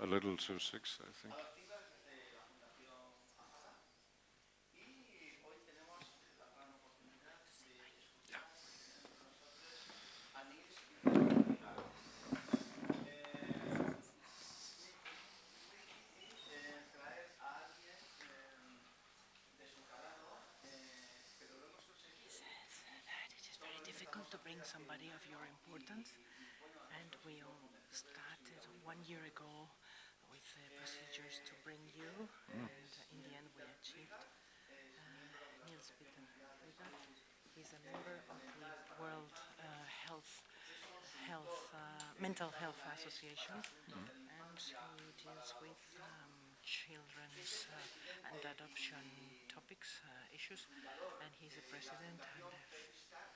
a little to 6, I think. That it is very difficult to bring somebody of your importance, and we all started 1 year ago with procedures to bring you, and in the end we achieved. Niels Peter Rudolph is a member of the World Mental Health Association, and he deals with children's and adoption topics, issues, and he's the president and the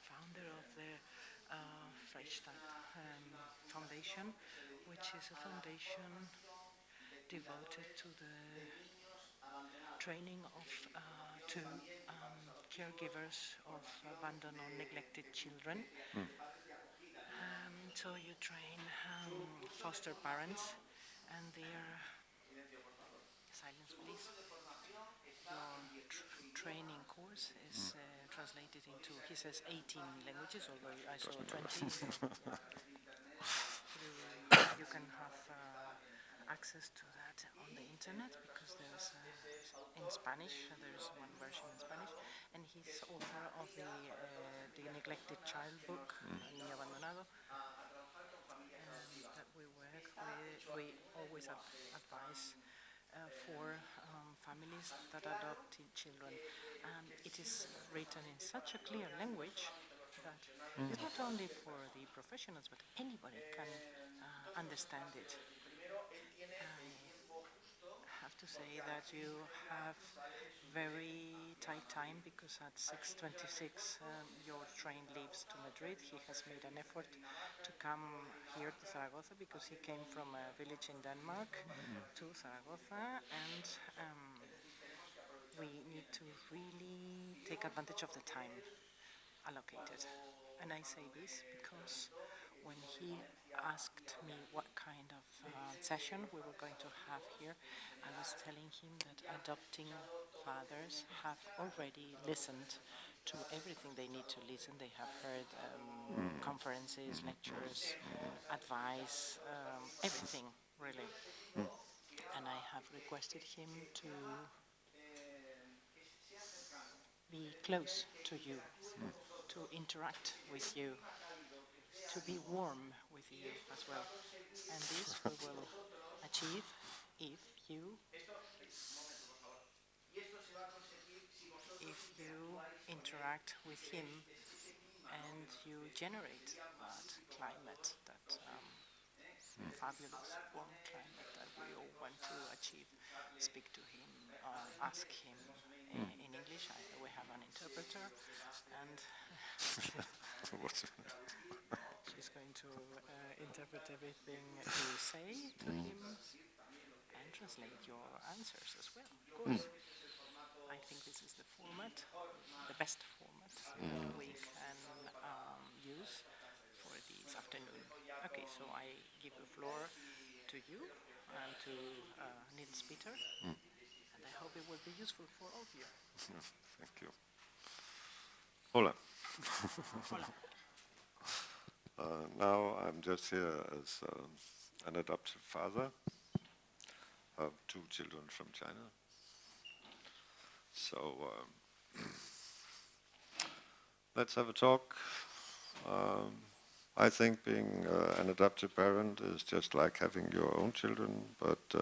founder of the Freistadt Foundation, which is a foundation devoted to the training of two caregivers of abandoned or neglected children. So you train foster parents, and their silence, please. Your training course is translated into, he says, 18 languages, although I saw 20. You can have access to that on the internet because there's in Spanish. There's one version in Spanish, and he's author of the Neglected Child book, Niño Abandonado. That we work with. We always advise for families that adopt children. It is written in such a clear language that it's not only for the professionals, but anybody can understand it. I have to say that you have very tight time because at 6:26 your train leaves to Madrid. He has made an effort to come here to Zaragoza because he came from a village in Denmark to Zaragoza, and we need to really take advantage of the time allocated. And I say this because when he asked me what kind of session we were going to have here, I was telling him that adopting fathers have already listened to everything they need to listen. They have heard conferences, lectures, advice, everything, really. And I have requested him to be close to you, to interact with you, to be warm with you as well. And this we will achieve if you interact with him and you generate that climate, that fabulous warm climate that we all want to achieve. Speak to him, ask him in English. We have an interpreter, and she's going to interpret everything you say to him and translate your answers as well, of course. I think this is the format, the best format we can use for this afternoon. Okay, so I give the floor to you and to Niels Peter, and I hope it will be useful for all of you. Thank you. Hola. Hola. Now I'm just here as an adoptive father of 2 children from China. So let's have a talk. I think being an adoptive parent is just like having your own children, but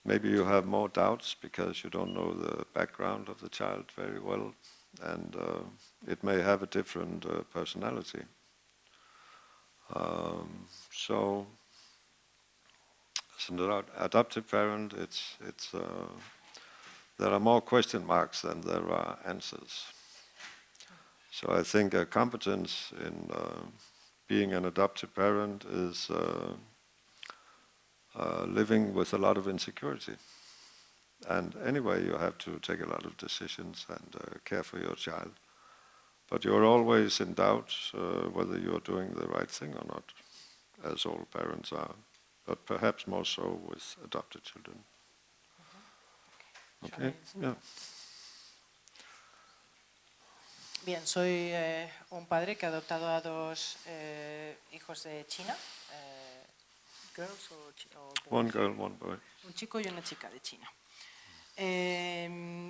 maybe you have more doubts because you don't know the background of the child very well, and it may have a different personality. So, as an adoptive parent, there are more question marks than there are answers. So I think a competence in being an adoptive parent is living with a lot of insecurity. And anyway, you have to take a lot of decisions and care for your child. But you're always in doubt whether you're doing the right thing or not, as all parents are. but perhaps more so with adopted children. Okay, yeah. Bien, soy un padre que ha adoptado a dos hijos de China, girls o boys. One girl, one boy. Un chico y una chica de China.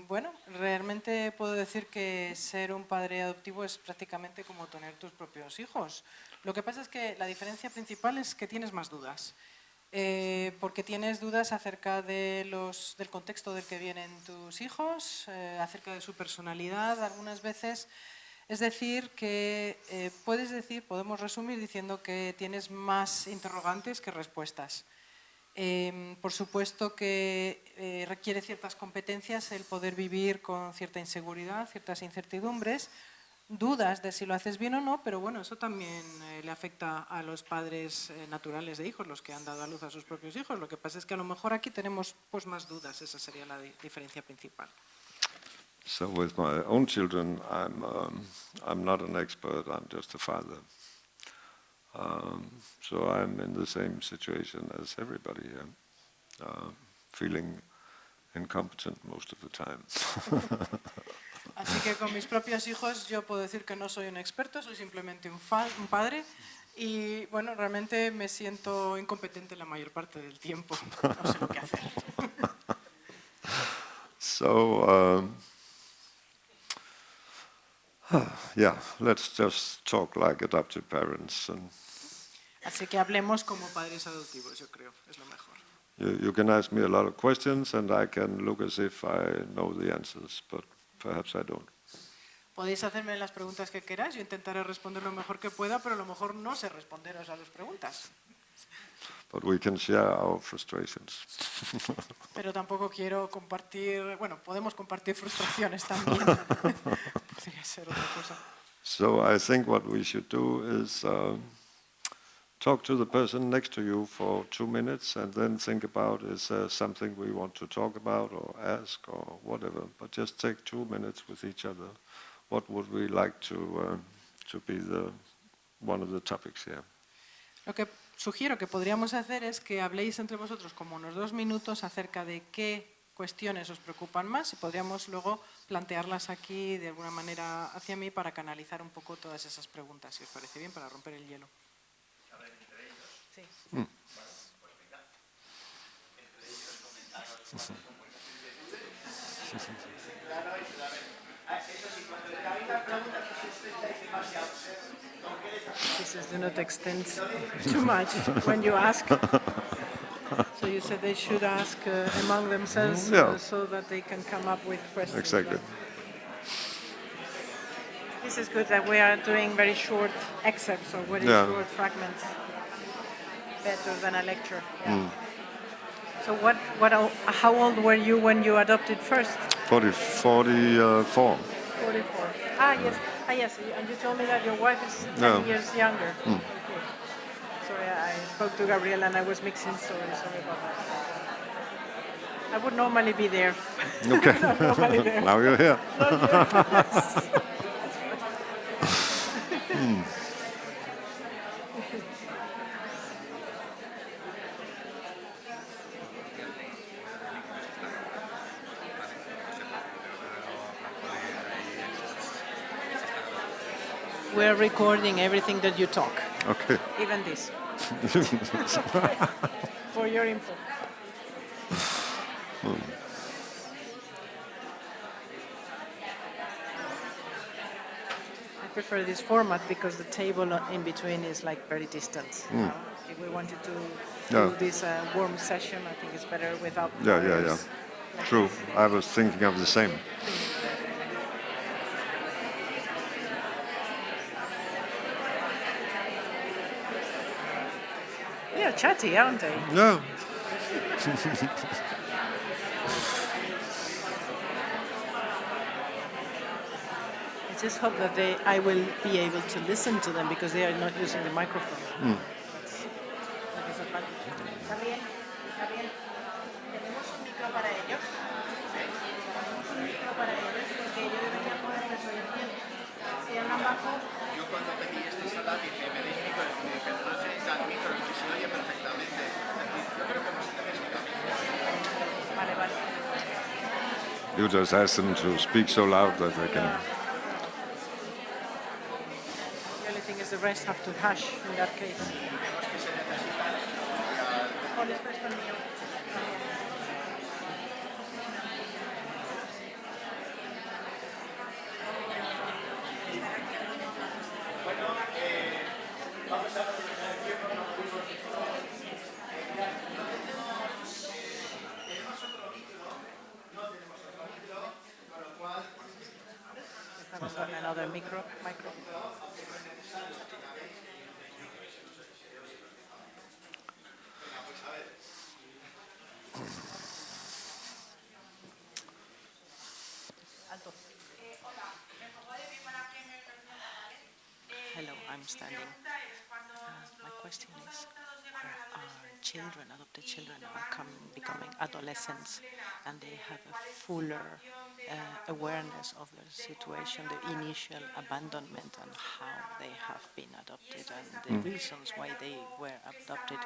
Bueno, realmente puedo decir que ser un padre adoptivo es prácticamente como tener tus propios hijos. Lo que pasa es que la diferencia principal es que tienes más dudas. Porque tienes dudas acerca del contexto del que vienen tus hijos, acerca de su personalidad algunas veces. Es decir, que podemos resumir diciendo que tienes más interrogantes que respuestas. Por supuesto que requiere ciertas competencias el poder vivir con cierta inseguridad, ciertas incertidumbres, dudas de si lo haces bien o no, pero bueno, eso también le afecta a los padres naturales de hijos, los que han dado a luz a sus propios hijos. Lo que pasa es que a lo mejor aquí tenemos pues más dudas, esa sería la diferencia principal. So with my own children, I'm not an expert, I'm just a father. So I'm in the same situation as everybody here, feeling incompetent most of the time. Así que con mis propios hijos yo puedo decir que no soy un experto, soy simplemente un padre y bueno, realmente me siento incompetente la mayor parte del tiempo, no sé lo que hacer. So, yeah, let's just talk like adoptive parents. And así que hablemos como padres adoptivos, yo creo, es lo mejor. you can ask me a lot of questions and I can look as if I know the answers, but perhaps I don't. Podéis hacerme las preguntas que queráis, yo intentaré responder lo mejor que pueda, pero a lo mejor no sé responderos a las preguntas. But we can share our frustrations. Pero tampoco quiero compartir, bueno, podemos compartir frustraciones también. Podría ser otra cosa. So I think what we should do is talk to the person next to you for 2 minutes and then think about, is there something we want to talk about or ask or whatever. But just take 2 minutes with each other. What would we like to be one of the topics here? Lo que sugiero que podríamos hacer es que habléis entre vosotros como unos 2 minutos acerca de qué cuestiones os preocupan más y podríamos luego plantearlas aquí de alguna manera hacia mí para canalizar un poco todas esas preguntas, si os parece bien, para romper el hielo. Sí. This do not extend too much when you ask. So you said they should ask among themselves so that they can come up with questions. Exactly. This is good that we are doing very short excerpts or very short fragments. Better than a lecture. Yeah. So how old were you when you adopted first? 44. 44. Yes. Yes. And you told me that your wife is 10 years younger. Okay. Sorry, I spoke to Gabriela and I was mixing. Sorry about that. I would normally be there. Okay. Not normally there. Now you're here. We're recording everything that you talk. Okay. Even this. For your info. I prefer this format because the table in between is like very distant. If we wanted to do this warm session, I think it's better without. Yeah. True. I was thinking of the same. They're chatty, aren't they? Yeah. I just hope that I will be able to listen to them because they are not using the microphone. Gabriel, ¿tenemos un micro para ellos? ¿Tenemos un micro para ellos? Porque yo debería ponerles hoy bien. Si hablan bajo. Yo cuando pedí esta sala dije, me deis micros, pero no necesitan micros, que se oye perfectamente. You just ask them to speak so loud that they can. The only thing is the rest have to hush in that case. Haven't got another micro. Hello, I'm standing. My question is, are children, adopted children, are becoming adolescents, and they have a fuller awareness of their situation, the initial abandonment, and how they have been adopted, and the reasons why they were adopted,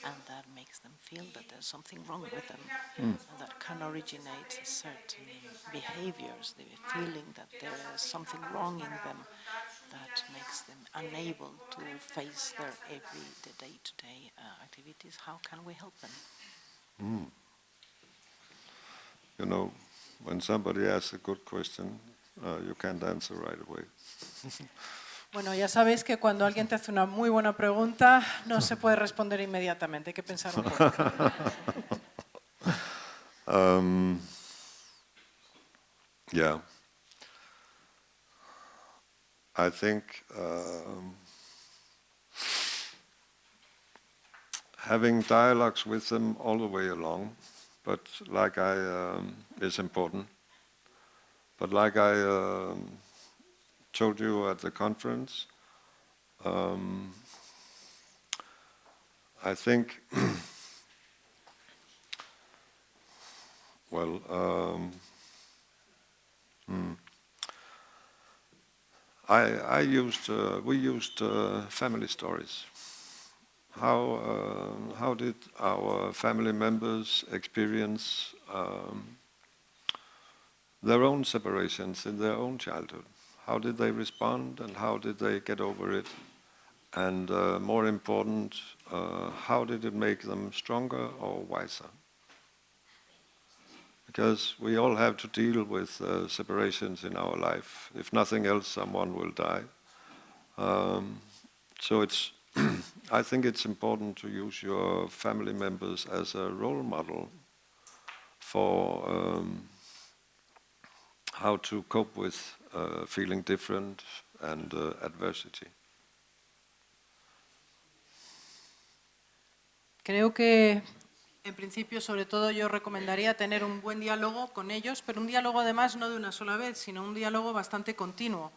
and that makes them feel that there's something wrong with them, and that can originate certain behaviors, the feeling that there is something wrong in them that makes them unable to face their day-to-day activities. How can we help them? You know, when somebody asks a good question, you can't answer right away. Bueno, ya sabéis que cuando alguien te hace una muy buena pregunta, no se puede responder inmediatamente, hay que pensar un poco. Yeah. I think having dialogues with them all the way along, but like is important. But like I told you at the conference, I think, well, we used family stories. How did our family members experience their own separations in their own childhood? How did they respond, and how did they get over it? And more important, how did it make them stronger or wiser? Because we all have to deal with separations in our life. If nothing else, someone will die. So it's I think it's important to use your family members as a role model for how to cope with feeling different and adversity. Creo que, en principio, sobre todo, yo recomendaría tener un buen diálogo con ellos, pero un diálogo además no de una sola vez, sino un diálogo bastante continuo.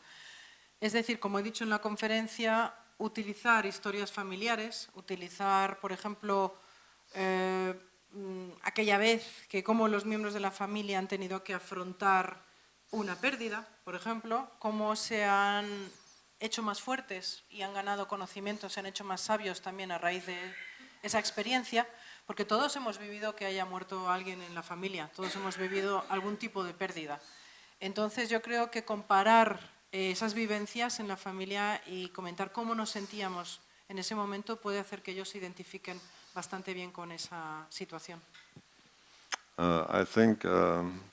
Es decir, como he dicho en la conferencia, utilizar historias familiares, utilizar, por ejemplo, aquella vez que cómo los miembros de la familia han tenido que afrontar una pérdida, por ejemplo, cómo se han hecho más fuertes y han ganado conocimiento, se han hecho más sabios también a raíz de esa experiencia, porque todos hemos vivido que haya muerto alguien en la familia, todos hemos vivido algún tipo de pérdida. Entonces yo creo que comparar esas vivencias en la familia y comentar cómo nos sentíamos en ese momento puede hacer que ellos se identifiquen bastante bien con esa situación. I think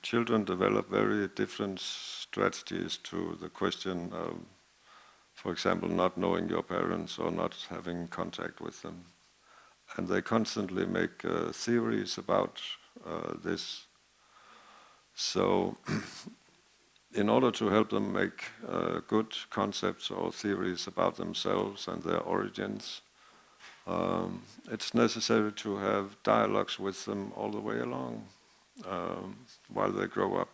children develop very different strategies to the question of, for example, not knowing your parents or not having contact with them. And they constantly make theories about this. So in order to help them make good concepts or theories about themselves and their origins, it's necessary to have dialogues with them all the way along while they grow up.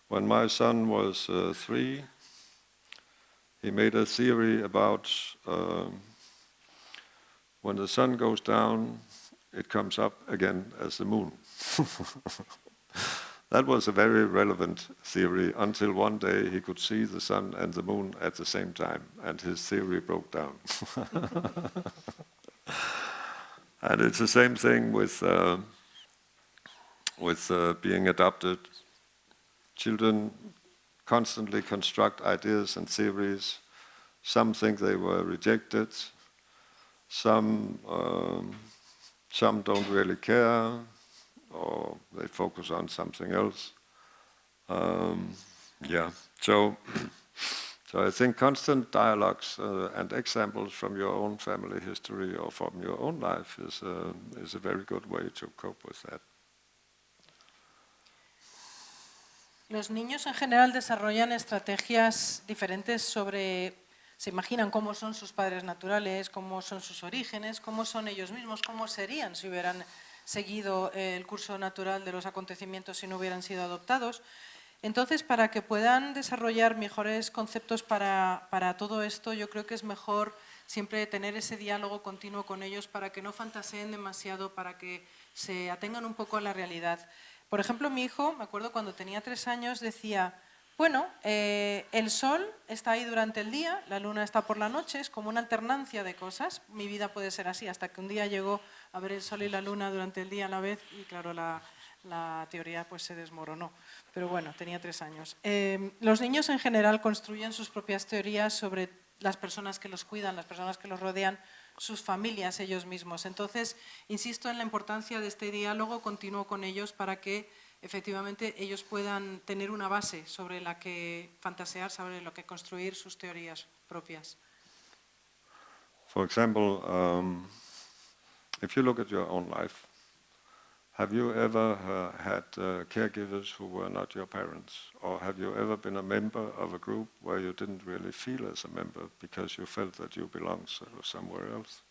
When my son was 3, he made a theory about when the sun goes down, it comes up again as the moon. That was a very relevant theory until one day he could see the sun and the moon at the same time, and his theory broke down. And it's the same thing with being adopted. Children constantly construct ideas and theories. Some think they were rejected. Some don't really care, or they focus on something else. So I think constant dialogues and examples from your own family history or from your own life is a very good way to cope with that. Los niños en general desarrollan estrategias diferentes se imaginan cómo son sus padres naturales, cómo son sus orígenes, cómo son ellos mismos, cómo serían si hubieran seguido el curso natural de los acontecimientos si no hubieran sido adoptados. Entonces, para que puedan desarrollar mejores conceptos para todo esto, yo creo que es mejor siempre tener ese diálogo continuo con ellos para que no fantaseen demasiado, para que se atengan un poco a la realidad. Por ejemplo, mi hijo, me acuerdo cuando tenía 3 años, decía, bueno, el sol está ahí durante el día, la luna está por la noche, es como una alternancia de cosas. Mi vida puede ser así, hasta que un día llegó a ver el sol y la luna durante el día a la vez y claro, la teoría pues se desmoronó. Pero bueno, tenía 3 años. Los niños en general construyen sus propias teorías sobre las personas que los cuidan, las personas que los rodean, sus familias, ellos mismos. Entonces, insisto en la importancia de este diálogo continuo con ellos para que efectivamente ellos puedan tener una base sobre la que fantasear, sobre lo que construir sus teorías propias. For example, if you look at your own life, have you ever had caregivers who were not your parents? Or have you ever been a member of a group where you didn't really feel as a member because you felt that you belonged somewhere else?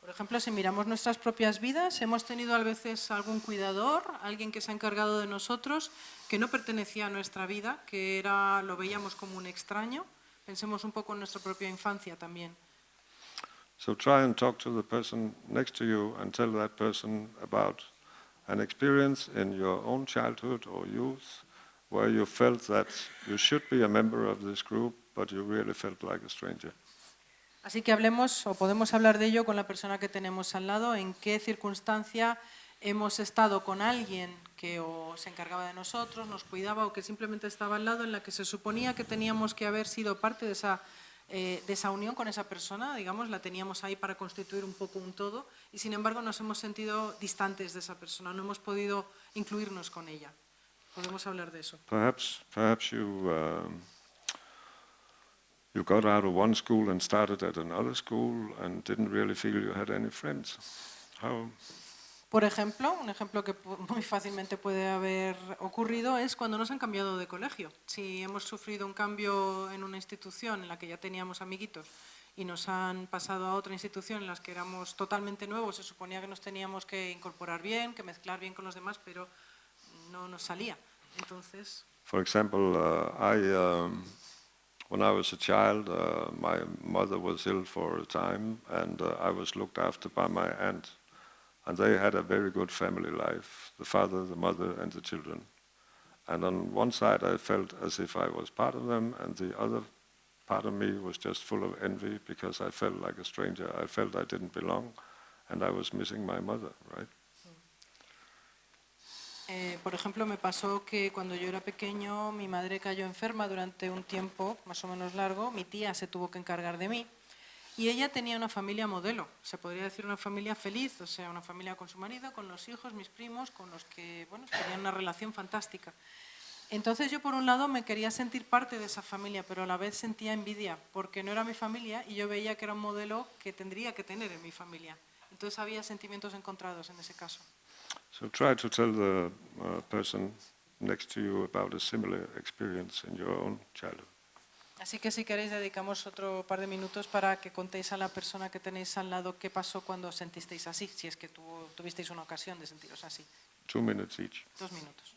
Por ejemplo, si miramos nuestras propias vidas, hemos tenido a veces algún cuidador, alguien que se ha encargado de nosotros, que no pertenecía a nuestra vida, que lo veíamos como un extraño. Pensemos un poco en nuestra propia infancia también. So try and talk to the person next to you and tell that person about an experience in your own childhood or youth where you felt that you should be a member of this group, but you really felt like a stranger. Así que hablemos o podemos hablar de ello con la persona que tenemos al lado, en qué circunstancia hemos estado con alguien que o se encargaba de nosotros, nos cuidaba o que simplemente estaba al lado en la que se suponía que teníamos que haber sido parte de esa unión con esa persona, digamos, la teníamos ahí para constituir un poco un todo y sin embargo nos hemos sentido distantes de esa persona, no hemos podido incluirnos con ella. Podemos hablar de eso. Perhaps you got out of one school and started at another school and didn't really feel you had any friends. How? Por ejemplo, un ejemplo que muy fácilmente puede haber ocurrido es cuando nos han cambiado de colegio. Si hemos sufrido un cambio en una institución en la que ya teníamos amiguitos y nos han pasado a otra institución en la que éramos totalmente nuevos, se suponía que nos teníamos que incorporar bien, que mezclar bien con los demás, pero no nos salía. Entonces... For example, when I was a child, my mother was ill for a time and I was looked after by my aunt. And they had a very good family life, the father, the mother, and the children. And on one side I felt as if I was part of them, and the other part of me was just full of envy because I felt like a stranger. I felt I didn't belong, and I was missing my mother, right? Por ejemplo, me pasó que cuando yo era pequeño mi madre cayó enferma durante un tiempo más o menos largo, mi tía se tuvo que encargar de mí. Y ella tenía una familia modelo, se podría decir una familia feliz, o sea, una familia con su marido, con los hijos, mis primos, con los que, bueno, tenían una relación fantástica. Entonces yo por un lado me quería sentir parte de esa familia, pero a la vez sentía envidia, porque no era mi familia y yo veía que era un modelo que tendría que tener en mi familia. Entonces había sentimientos encontrados en ese caso. So try to tell the person next to you about a similar experience in your own childhood. Así que si queréis dedicamos otro par de minutos para que contéis a la persona que tenéis al lado qué pasó cuando os sentisteis así, si es que tuvisteis una ocasión de sentiros así. 2 minutes each. 2 minutos.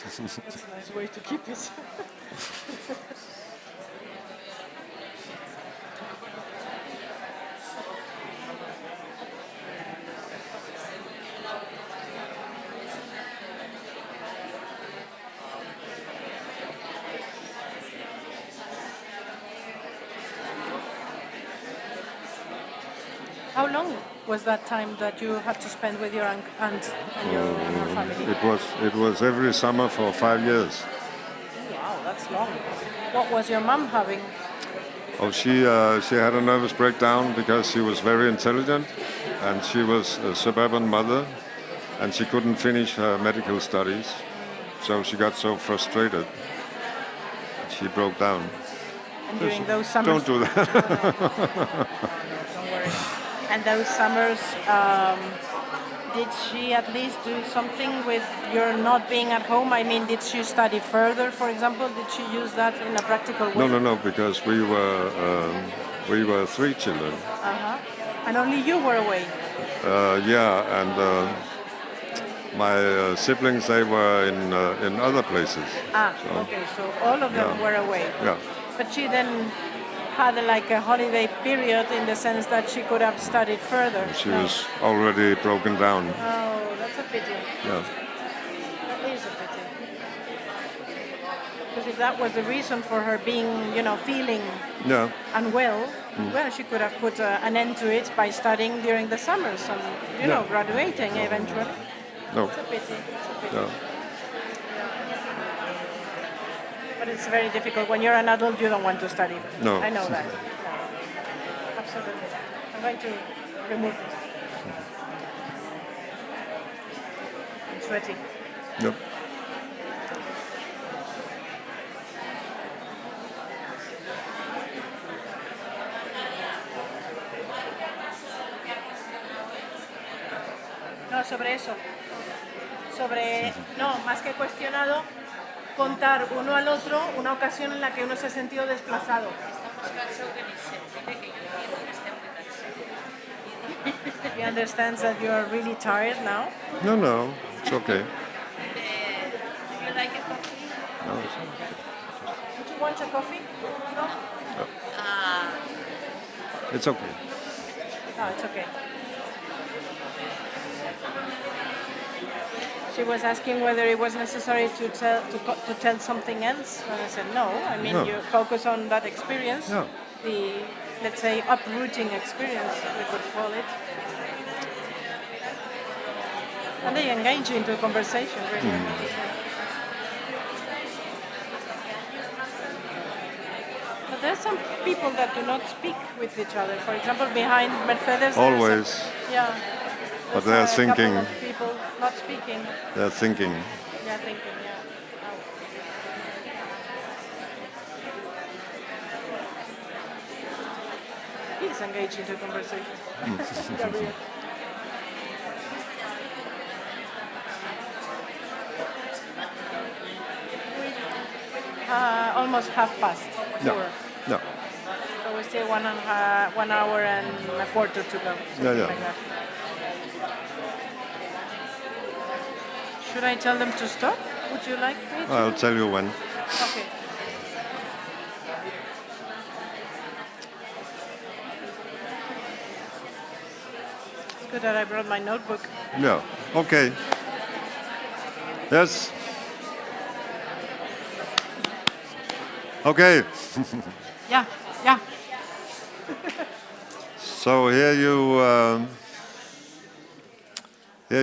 That's a nice way to keep it. How long was that time that you had to spend with your aunt and your family? It was every summer for 5 years. Wow, that's long. What was your mom having? Oh, she had a nervous breakdown because she was very intelligent, and she was a suburban mother, and she couldn't finish her medical studies, so she got so frustrated, she broke down. And during those summers, Don't do that. don't worry. And those summers, did she at least do something with your not being at home? I mean, did she study further, for example? Did she use that in a practical way? No, because we were 3 children. And only you were away. Yeah, and my siblings, they were in other places. Okay, so all of them Yeah. were away. Yeah. But she then had like a holiday period in the sense that she could have studied further. She No. was already broken down. Oh, that's a pity. Yeah. That is a pity. Because if that was the reason for her being, feeling Yeah. unwell, well, she could have put an end to it by studying during the summers and, Yeah. graduating eventually. No. It's a pity. It's a pity. Yeah. But it's very difficult. When you're an adult, you don't want to study. No. I know that. No. Absolutely. I'm going to remove this. I'm sweating. Yep. No, sobre eso. No, más que cuestionado, contar uno al otro una ocasión en la que uno se ha sentido desplazado. He understands that you are really tired now. No, it's okay. You like a coffee? No, it's okay. Would you want a coffee? No? It's okay. No, it's okay. She was asking whether it was necessary to tell something else, and I said no. I mean, No. you focus on that experience, No. the, let's say, uprooting experience, we could call it. And they engage into a conversation, really. But there's some people that do not speak with each other. For example, behind Mercedes, Always. yeah. But there's they're a couple thinking. of people not speaking. They're thinking. Yeah, thinking, yeah. He's engaged into conversation. Gabriel. Almost past. No. Sure. No. So we still 1 hour and a quarter to go. something Yeah. like that. Should I tell them to stop? Would you like me to? I'll tell you when. Okay. It's good that I brought my notebook. Yeah. Okay. Yes. Okay. Yeah. So here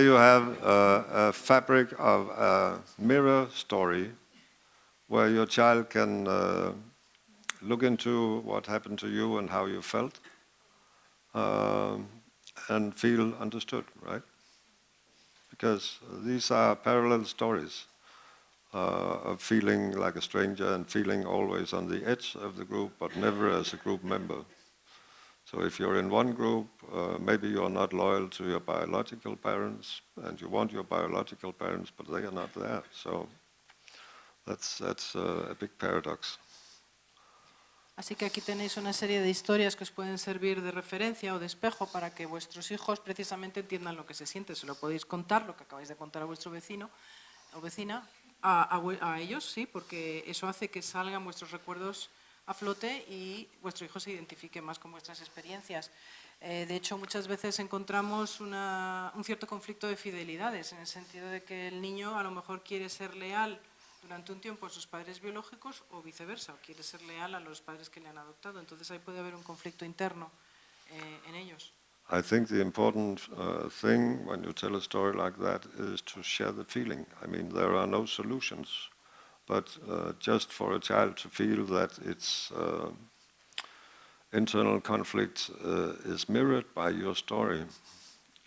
you have a fabric of a mirror story where your child can look into what happened to you and how you felt and feel understood, right? Because these are parallel stories of feeling like a stranger and feeling always on the edge of the group, but never as a group member. So if you're in one group, maybe you're not loyal to your biological parents, and you want your biological parents, but they are not there. So that's a big paradox. Así que aquí tenéis una serie de historias que os pueden servir de referencia o de espejo para que vuestros hijos precisamente entiendan lo que se siente. Se lo podéis contar, lo que acabáis de contar a vuestro vecino o vecina, a ellos, sí, porque eso hace que salgan vuestros recuerdos a flote y vuestro hijo se identifique más con vuestras experiencias. De hecho, muchas veces encontramos un cierto conflicto de fidelidades, en el sentido de que el niño a lo mejor quiere ser leal durante un tiempo a sus padres biológicos o viceversa, o quiere ser leal a los padres que le han adoptado. Entonces ahí puede haber un conflicto interno en ellos. I think the important thing when you tell a story like that is to share the feeling. I mean, there are no solutions, but just for a child to feel that its internal conflict is mirrored by your story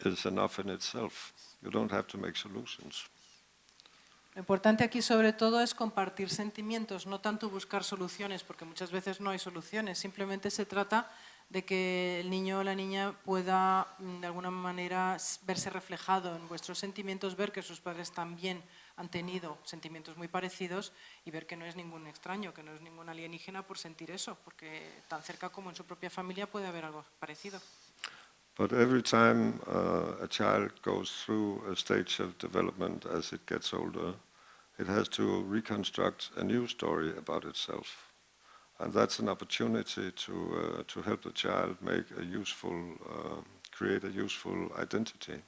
is enough in itself. You don't have to make solutions. Lo importante aquí sobre todo es compartir sentimientos, no tanto buscar soluciones, porque muchas veces no hay soluciones, simplemente se trata de que el niño o la niña pueda de alguna manera verse reflejado en vuestros sentimientos, ver que sus padres también han tenido sentimientos muy parecidos y ver que no es ningún extraño, que no es ningún alienígena por sentir eso, porque tan cerca como en su propia familia puede haber algo parecido. But every time a child goes through a stage of development as it gets older, it has to reconstruct a new story about itself. And that's an opportunity to help the child make a useful, create a useful identity.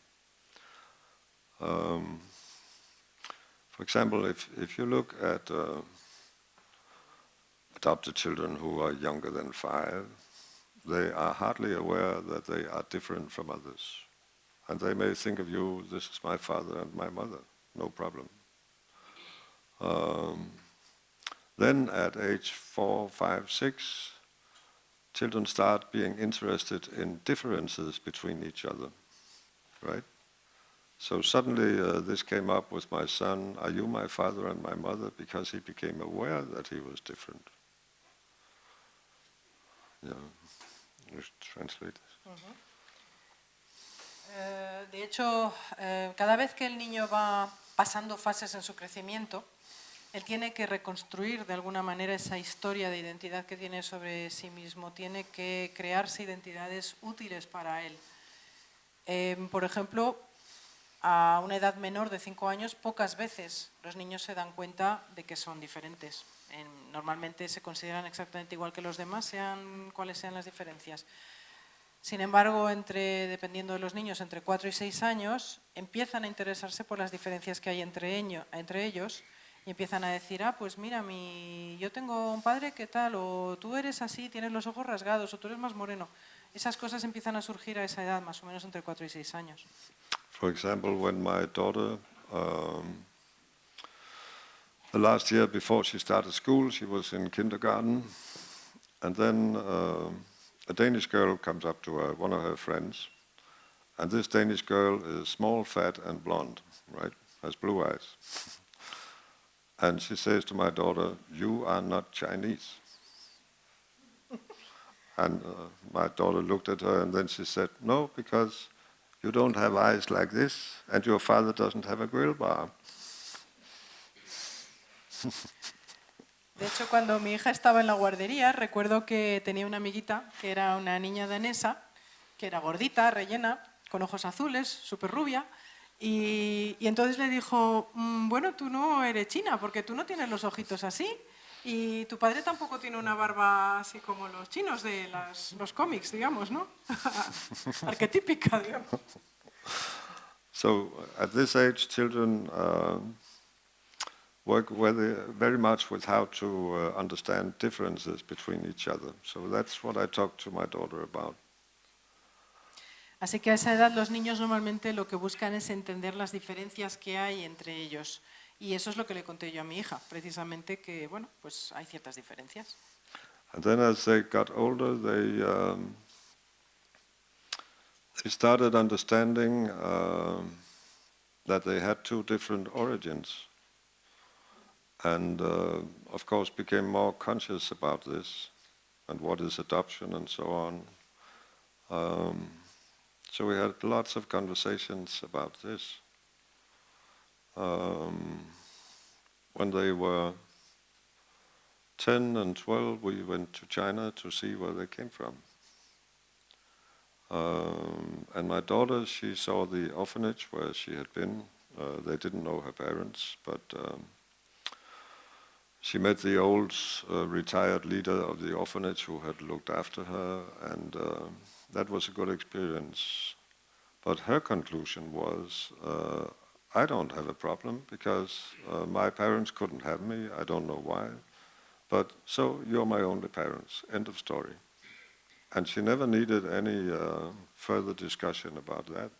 For example, if you look at adopted children who are younger than 5, they are hardly aware that they are different from others. And they may think of you, this is my father and my mother, no problem. Then at age 4, 5, 6, children start being interested in differences between each other, right? So suddenly this came up with my son, are you my father and my mother? Because he became aware that he was different. Yeah, let's translate this. De hecho, cada vez que el niño va pasando fases en su crecimiento, él tiene que reconstruir de alguna manera esa historia de identidad que tiene sobre sí mismo, tiene que crearse identidades útiles para él. Por ejemplo, a una edad menor de 5 años, pocas veces los niños se dan cuenta de que son diferentes. Normalmente se consideran exactamente igual que los demás, sean cuáles sean las diferencias. Sin embargo, dependiendo de los niños, entre 4 y 6 años, empiezan a interesarse por las diferencias que hay entre ellos y empiezan a decir, pues mira, yo tengo un padre que tal, o tú eres así, tienes los ojos rasgados, o tú eres más moreno. Esas cosas empiezan a surgir a esa edad, más o menos entre 4 y 6 años. For example, when my daughter, the last year before she started school, she was in kindergarten, and then a Danish girl comes up to her, one of her friends, and this Danish girl is small, fat, and blonde, right? Has blue eyes. And she says to my daughter, you are not Chinese. And my daughter looked at her and then she said, no, because you don't have eyes like this and your father doesn't have a grill bar. De hecho, cuando mi hija estaba en la guardería, recuerdo que tenía una amiguita que era una niña danesa, que era gordita, rellena, con ojos azules, súper rubia, y entonces le dijo, bueno, tú no eres china, porque tú no tienes los ojitos así, y tu padre tampoco tiene una barba así como los chinos de los cómics, digamos, ¿no? Arquetípica, digamos. So at this age, children work very much with how to understand differences between each other. So that's what I talked to my daughter about. Así que a esa edad los niños normalmente lo que buscan es entender las diferencias que hay entre ellos. Y eso es lo que le conté yo a mi hija, precisamente que, bueno, pues hay ciertas diferencias. And then as they got older, they started understanding that they had two different origins. And of course became more conscious about this and what is adoption and so on. So we had lots of conversations about this. When they were 10 and 12, we went to China to see where they came from. And my daughter, she saw the orphanage where she had been. They didn't know her parents, but she met the old retired leader of the orphanage who had looked after her, and that was a good experience. But her conclusion was, I don't have a problem because my parents couldn't have me, I don't know why, but so you're my only parents, end of story. And she never needed any further discussion about that.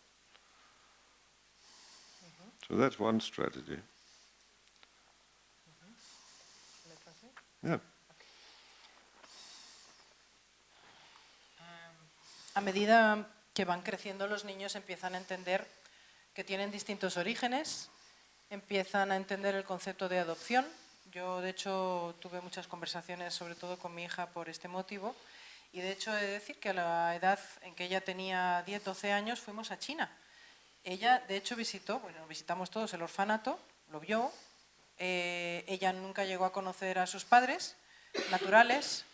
So that's one strategy. Yeah. A medida que van creciendo los niños empiezan a entender que tienen distintos orígenes, empiezan a entender el concepto de adopción. Yo, de hecho, tuve muchas conversaciones, sobre todo con mi hija, por este motivo. Y, de hecho, he de decir que a la edad en que ella tenía 10, 12 años, fuimos a China. Ella, de hecho, visitamos todos el orfanato, lo vio. Ella nunca llegó a conocer a sus padres naturales,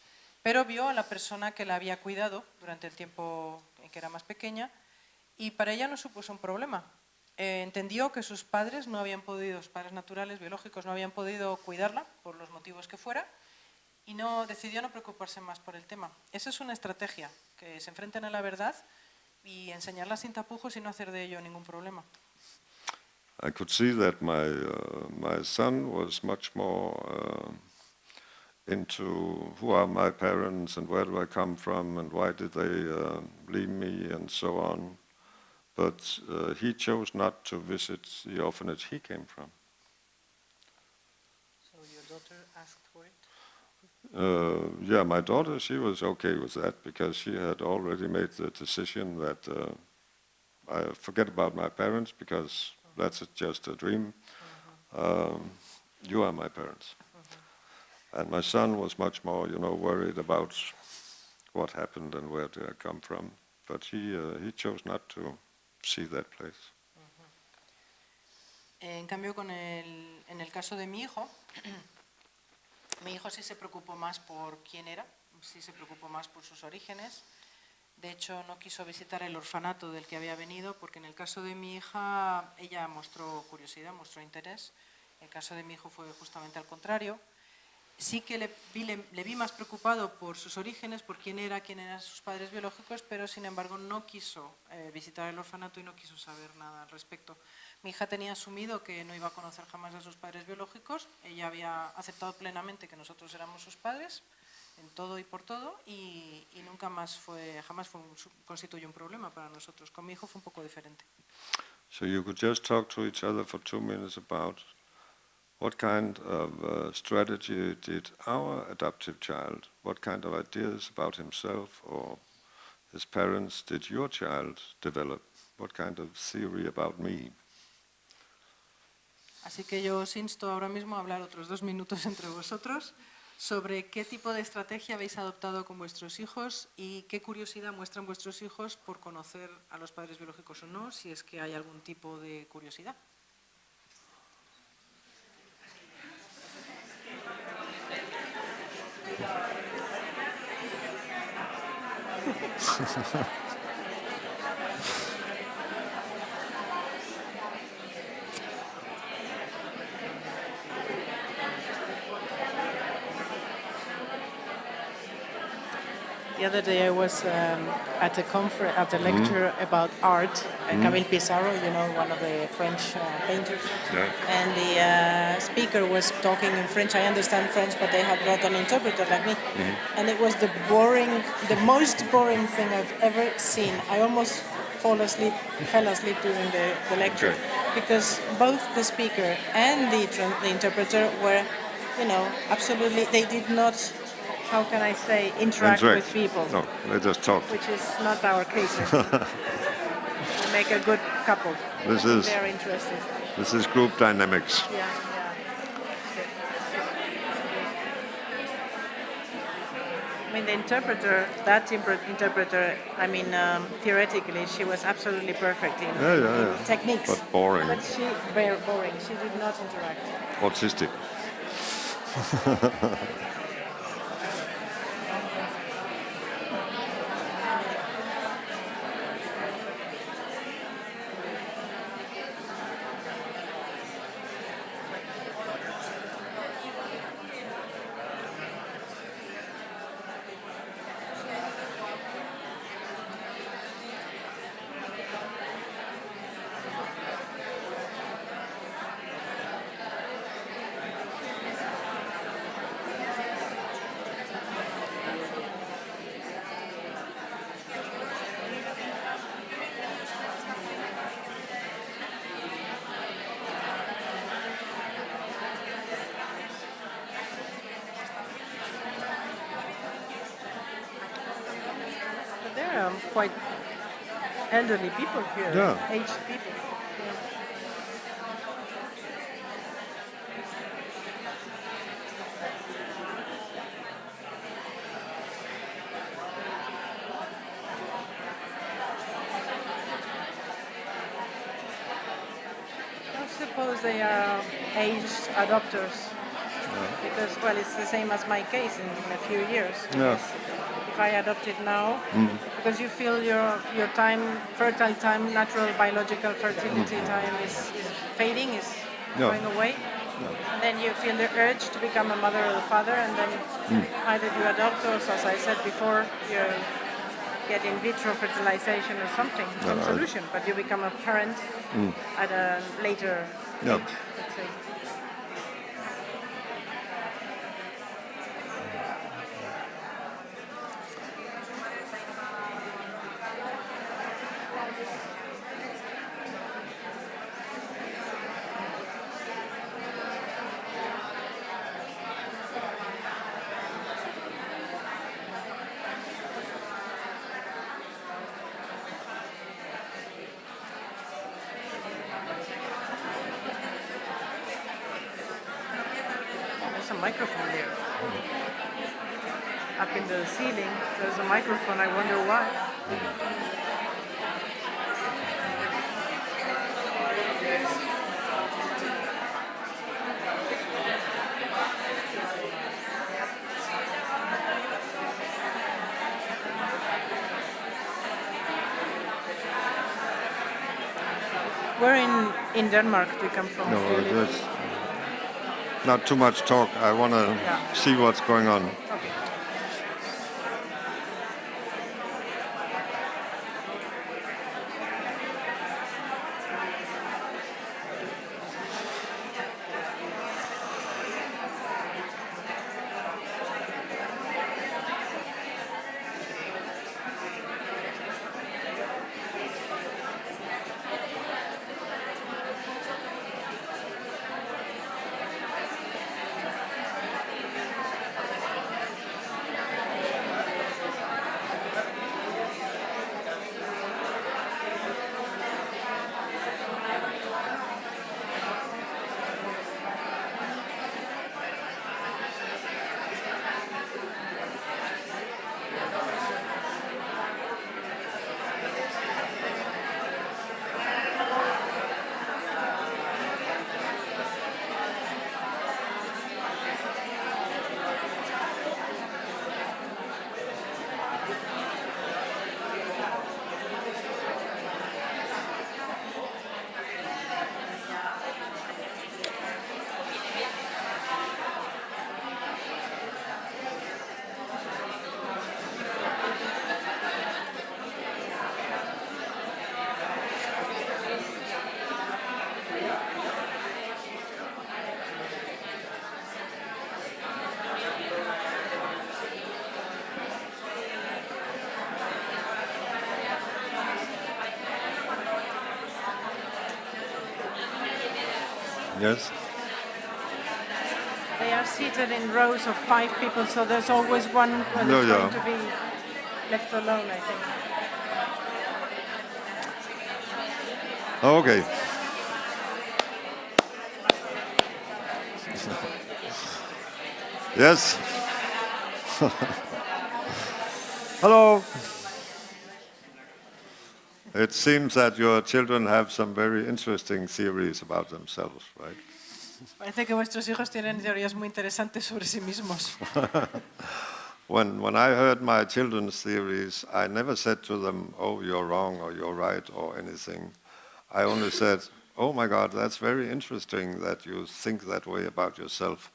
pero vio a la persona que la había cuidado durante el tiempo en que era más pequeña y para ella no supuso un problema. Entendió que sus padres sus padres naturales, biológicos, no habían podido cuidarla por los motivos que fuera y decidió no preocuparse más por el tema. Esa es una estrategia, que se enfrenten a la verdad y enseñarla sin tapujos y no hacer de ello ningún problema. I could see that my son was much more into who are my parents and where do I come from and why did they leave me and so on. But he chose not to visit the orphanage he came from. So your daughter asked for it? Yeah, my daughter, she was okay with that because she had already made the decision that I forget about my parents because that's just a dream. You are my parents. And my son was much more, worried about what happened and where did I come from. But he chose not to see that place. En cambio, en el caso de mi hijo sí se preocupó más por quién era, sí se preocupó más por sus orígenes. De hecho, no quiso visitar el orfanato del que había venido porque en el caso de mi hija ella mostró curiosidad, mostró interés. En el caso de mi hijo fue justamente al contrario. Sí que le vi más preocupado por sus orígenes, por quién eran sus padres biológicos, pero sin embargo no quiso visitar el orfanato y no quiso saber nada al respecto. Mi hija tenía asumido que no iba a conocer jamás a sus padres biológicos, ella había aceptado plenamente que nosotros éramos sus padres, en todo y por todo, y jamás constituyó un problema para nosotros. Con mi hijo fue un poco diferente. So you could just talk to each other for 2 minutes about what kind of strategy did our adoptive child, what kind of ideas about himself or his parents did your child develop? What kind of theory about me? Así que yo os insto ahora mismo a hablar otros 2 minutos entre vosotros sobre qué tipo de estrategia habéis adoptado con vuestros hijos y qué curiosidad muestran vuestros hijos por conocer a los padres biológicos o no, si es que hay algún tipo de curiosidad. The other day I was at a conference, at a lecture about art. Camille Pissarro, one of the French painters. Yeah. And the speaker was talking in French. I understand French, but they had brought an interpreter like me. And it was the most boring thing I've ever seen. I almost fell asleep during the lecture. Okay. Because both the speaker and the interpreter were, absolutely, they did not, how can I say, interact with people. No, they just talk. Which is not our case. We make a good couple. They're interested. This is group dynamics. Yeah. I mean, the interpreter, theoretically, she was absolutely perfect in techniques. But boring. But very boring. She did not interact. Autistic. quite elderly people here, Yeah. aged people. I suppose they are aged adopters because, well, it's the same as my case in a few years. Yeah. Yes. If I adopt it now, because you feel your time, fertile time, natural biological fertility time is fading, is Yeah. going away. And then you feel the urge to become a mother or a father, and then either you adopt or, as I said before, you get in vitro fertilization or something, some solution, but you become a parent at a later Yeah. age, let's say. There's a microphone there. Up in the ceiling, there's a microphone. I wonder why. Where in Denmark do you come from? No, Do you live- there's not too much talk. I want to Yeah. see what's going on. Okay. Yes? They are seated in rows of 5 people, so there's always one when No, it's yeah. going to be left alone, I think. Okay. Yes. Hello. It seems that your children have some very interesting theories about themselves, right? Parece que vuestros hijos tienen teorías muy interesantes sobre sí mismos. When I heard my children's theories, I never said to them, oh, you're wrong or you're right or anything. I only said, oh my God, that's very interesting that you think that way about yourself.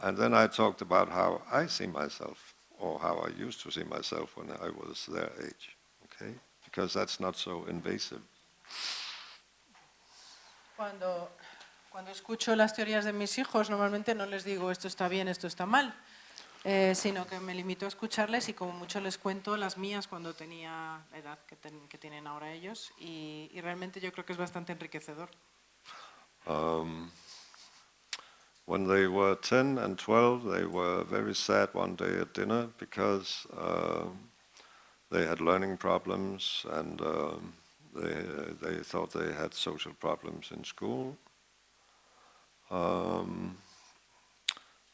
And then I talked about how I see myself or how I used to see myself when I was their age, okay? Because that's not so invasive. Cuando escucho las teorías de mis hijos, normalmente no les digo esto está bien, esto está mal, sino que me limito a escucharles y como mucho les cuento las mías cuando tenía la edad que tienen ahora ellos y realmente yo creo que es bastante enriquecedor. When they were 10 and 12, they were very sad one day at dinner because they had learning problems, and they thought they had social problems in school.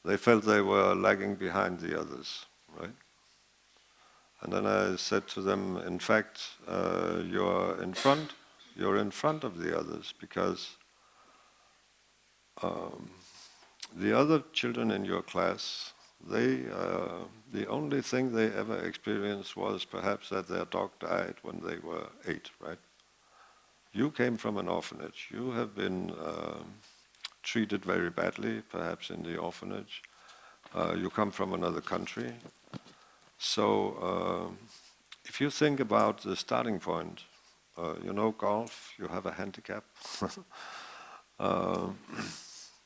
They felt they were lagging behind the others, right? And then I said to them, in fact, you're in front of the others, because the other children in your class, the only thing they ever experienced was perhaps that their dog died when they were 8, right? You came from an orphanage. You have been treated very badly, perhaps in the orphanage. You come from another country. So if you think about the starting point, you know golf, you have a handicap.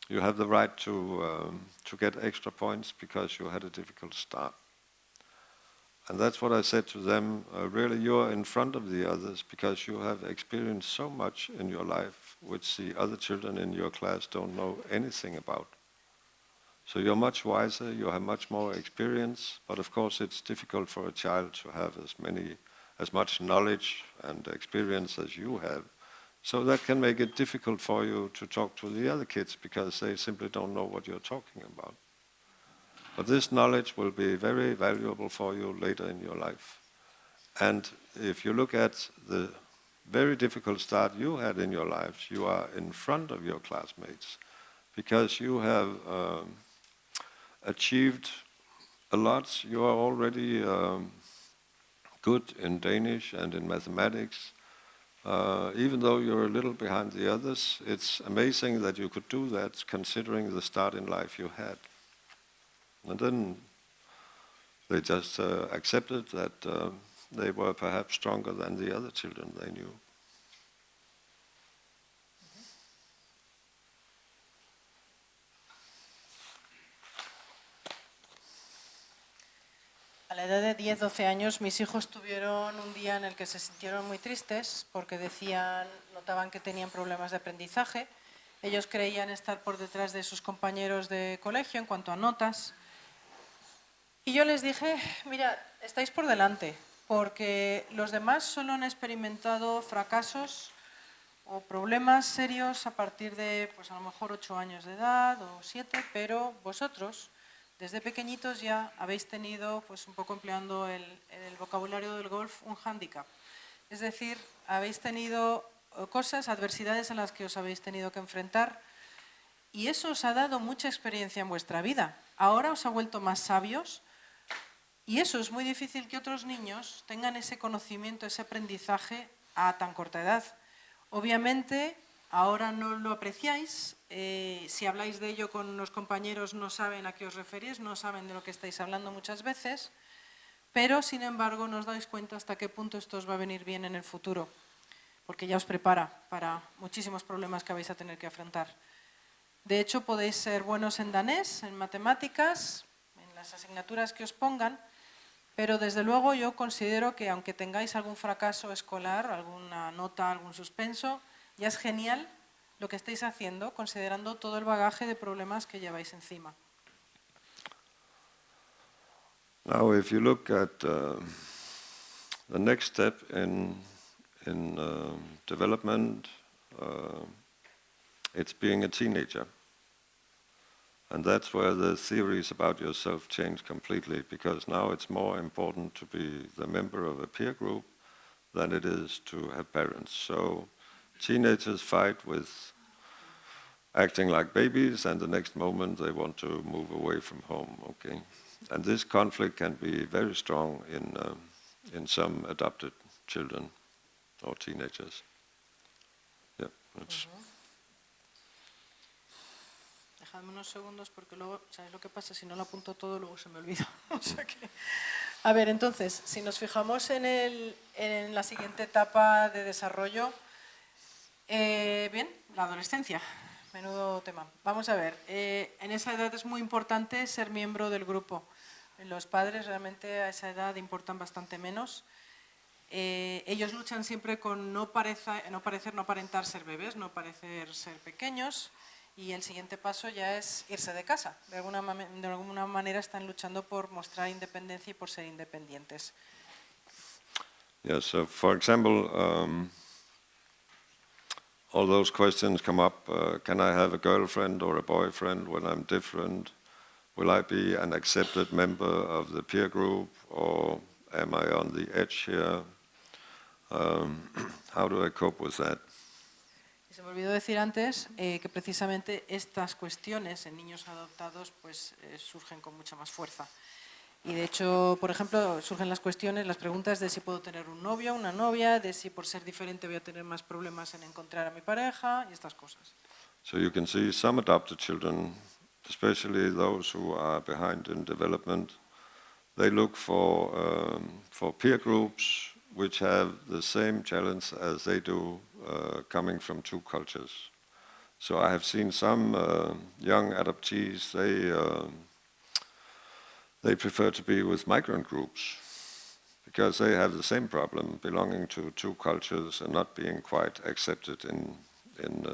You have the right to get extra points because you had a difficult start. And that's what I said to them, really you're in front of the others because you have experienced so much in your life which the other children in your class don't know anything about. So you're much wiser, you have much more experience, but of course it's difficult for a child to have as much knowledge and experience as you have. So that can make it difficult for you to talk to the other kids because they simply don't know what you're talking about. But this knowledge will be very valuable for you later in your life. And if you look at the very difficult start you had in your lives, you are in front of your classmates because you have achieved a lot. You are already good in Danish and in mathematics. Even though you're a little behind the others, it's amazing that you could do that considering the start in life you had. And then they just accepted that they were perhaps stronger than the other children they knew. A la edad de 10, 12 años, mis hijos tuvieron un día en el que se sintieron muy tristes porque notaban que tenían problemas de aprendizaje. Ellos creían estar por detrás de sus compañeros de colegio en cuanto a notas. Y yo les dije, mira, estáis por delante, porque los demás solo han experimentado fracasos o problemas serios a partir de, pues a lo mejor 8 años de edad o 7, pero vosotros, desde pequeñitos ya habéis tenido, pues un poco empleando el vocabulario del golf, un hándicap. Es decir, habéis tenido cosas, adversidades en las que os habéis tenido que enfrentar y eso os ha dado mucha experiencia en vuestra vida. Ahora os ha vuelto más sabios y eso es muy difícil que otros niños tengan ese conocimiento, ese aprendizaje a tan corta edad. Obviamente, ahora no lo apreciáis, si habláis de ello con los compañeros no saben a qué os referís, no saben de lo que estáis hablando muchas veces, pero sin embargo no os dais cuenta hasta qué punto esto os va a venir bien en el futuro, porque ya os prepara para muchísimos problemas que vais a tener que afrontar. De hecho, podéis ser buenos en danés, en matemáticas, en las asignaturas que os pongan, pero desde luego yo considero que aunque tengáis algún fracaso escolar, alguna nota, algún suspenso, ya es genial lo que estáis haciendo, considerando todo el bagaje de problemas que lleváis encima. Now, if you look at the next step in development, it's being a teenager. And that's where the theories about yourself change completely, because now it's more important to be the member of a peer group than it is to have parents. So teenagers fight with acting like babies, and the next moment they want to move away from home, okay? And this conflict can be very strong in some adopted children or teenagers. Yeah, that's... Dejadme unos segundos porque luego, ¿sabéis lo que pasa? Si no lo apunto todo, luego se me olvida. O sea que... A ver, entonces, si nos fijamos en la siguiente etapa de desarrollo, bien, la adolescencia, menudo tema. Vamos a ver, en esa edad es muy importante ser miembro del grupo. Los padres realmente a esa edad importan bastante menos. Ellos luchan siempre con no aparentar ser bebés, no parecer ser pequeños. Y el siguiente paso ya es irse de casa. De alguna manera están luchando por mostrar independencia y por ser independientes. Yeah, so for example, all those questions come up. Can I have a girlfriend or a boyfriend when I'm different? Will I be an accepted member of the peer group, or am I on the edge here? How do I cope with that? Y se me olvidó decir antes que precisamente estas cuestiones en niños adoptados pues, surgen con mucha más fuerza. Y de hecho, por ejemplo, surgen las cuestiones, las preguntas de si puedo tener un novio, una novia, de si por ser diferente voy a tener más problemas en encontrar a mi pareja y estas cosas. So you can see some adopted children, especially those who are behind in development, they look for peer groups which have the same challenge as they do, coming from two cultures. So I have seen some young adoptees, they prefer to be with migrant groups because they have the same problem, belonging to two cultures and not being quite accepted in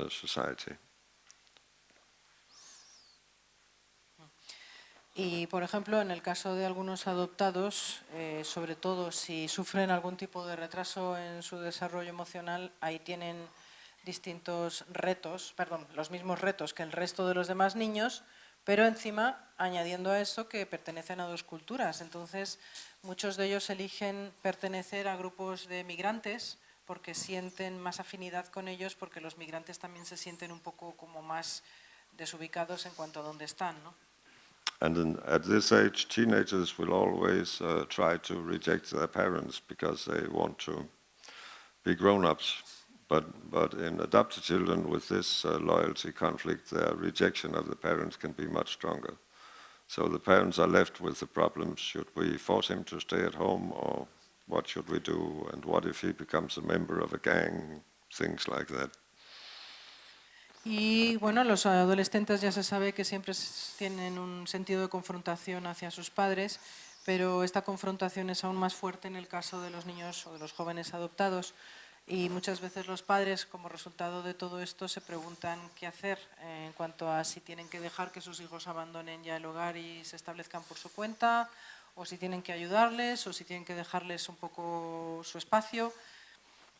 society. Y, por ejemplo, en el caso de algunos adoptados, sobre todo si sufren algún tipo de retraso en su desarrollo emocional, ahí tienen distintos retos, los mismos retos que el resto de los demás niños, pero encima añadiendo a eso que pertenecen a dos culturas. Entonces, muchos de ellos eligen pertenecer a grupos de migrantes porque sienten más afinidad con ellos, porque los migrantes también se sienten un poco como más desubicados en cuanto a dónde están, ¿no? And at this age, teenagers will always try to reject their parents because they want to be grown-ups. But in adopted children with this loyalty conflict, their rejection of the parents can be much stronger. So the parents are left with the problems. Should we force him to stay at home, or what should we do? And what if he becomes a member of a gang? Things like that. Y bueno, los adolescentes ya se sabe que siempre tienen un sentido de confrontación hacia sus padres, pero esta confrontación es aún más fuerte en el caso de los niños o de los jóvenes adoptados. Y muchas veces los padres, como resultado de todo esto, se preguntan qué hacer en cuanto a si tienen que dejar que sus hijos abandonen ya el hogar y se establezcan por su cuenta, o si tienen que ayudarles, o si tienen que dejarles un poco su espacio.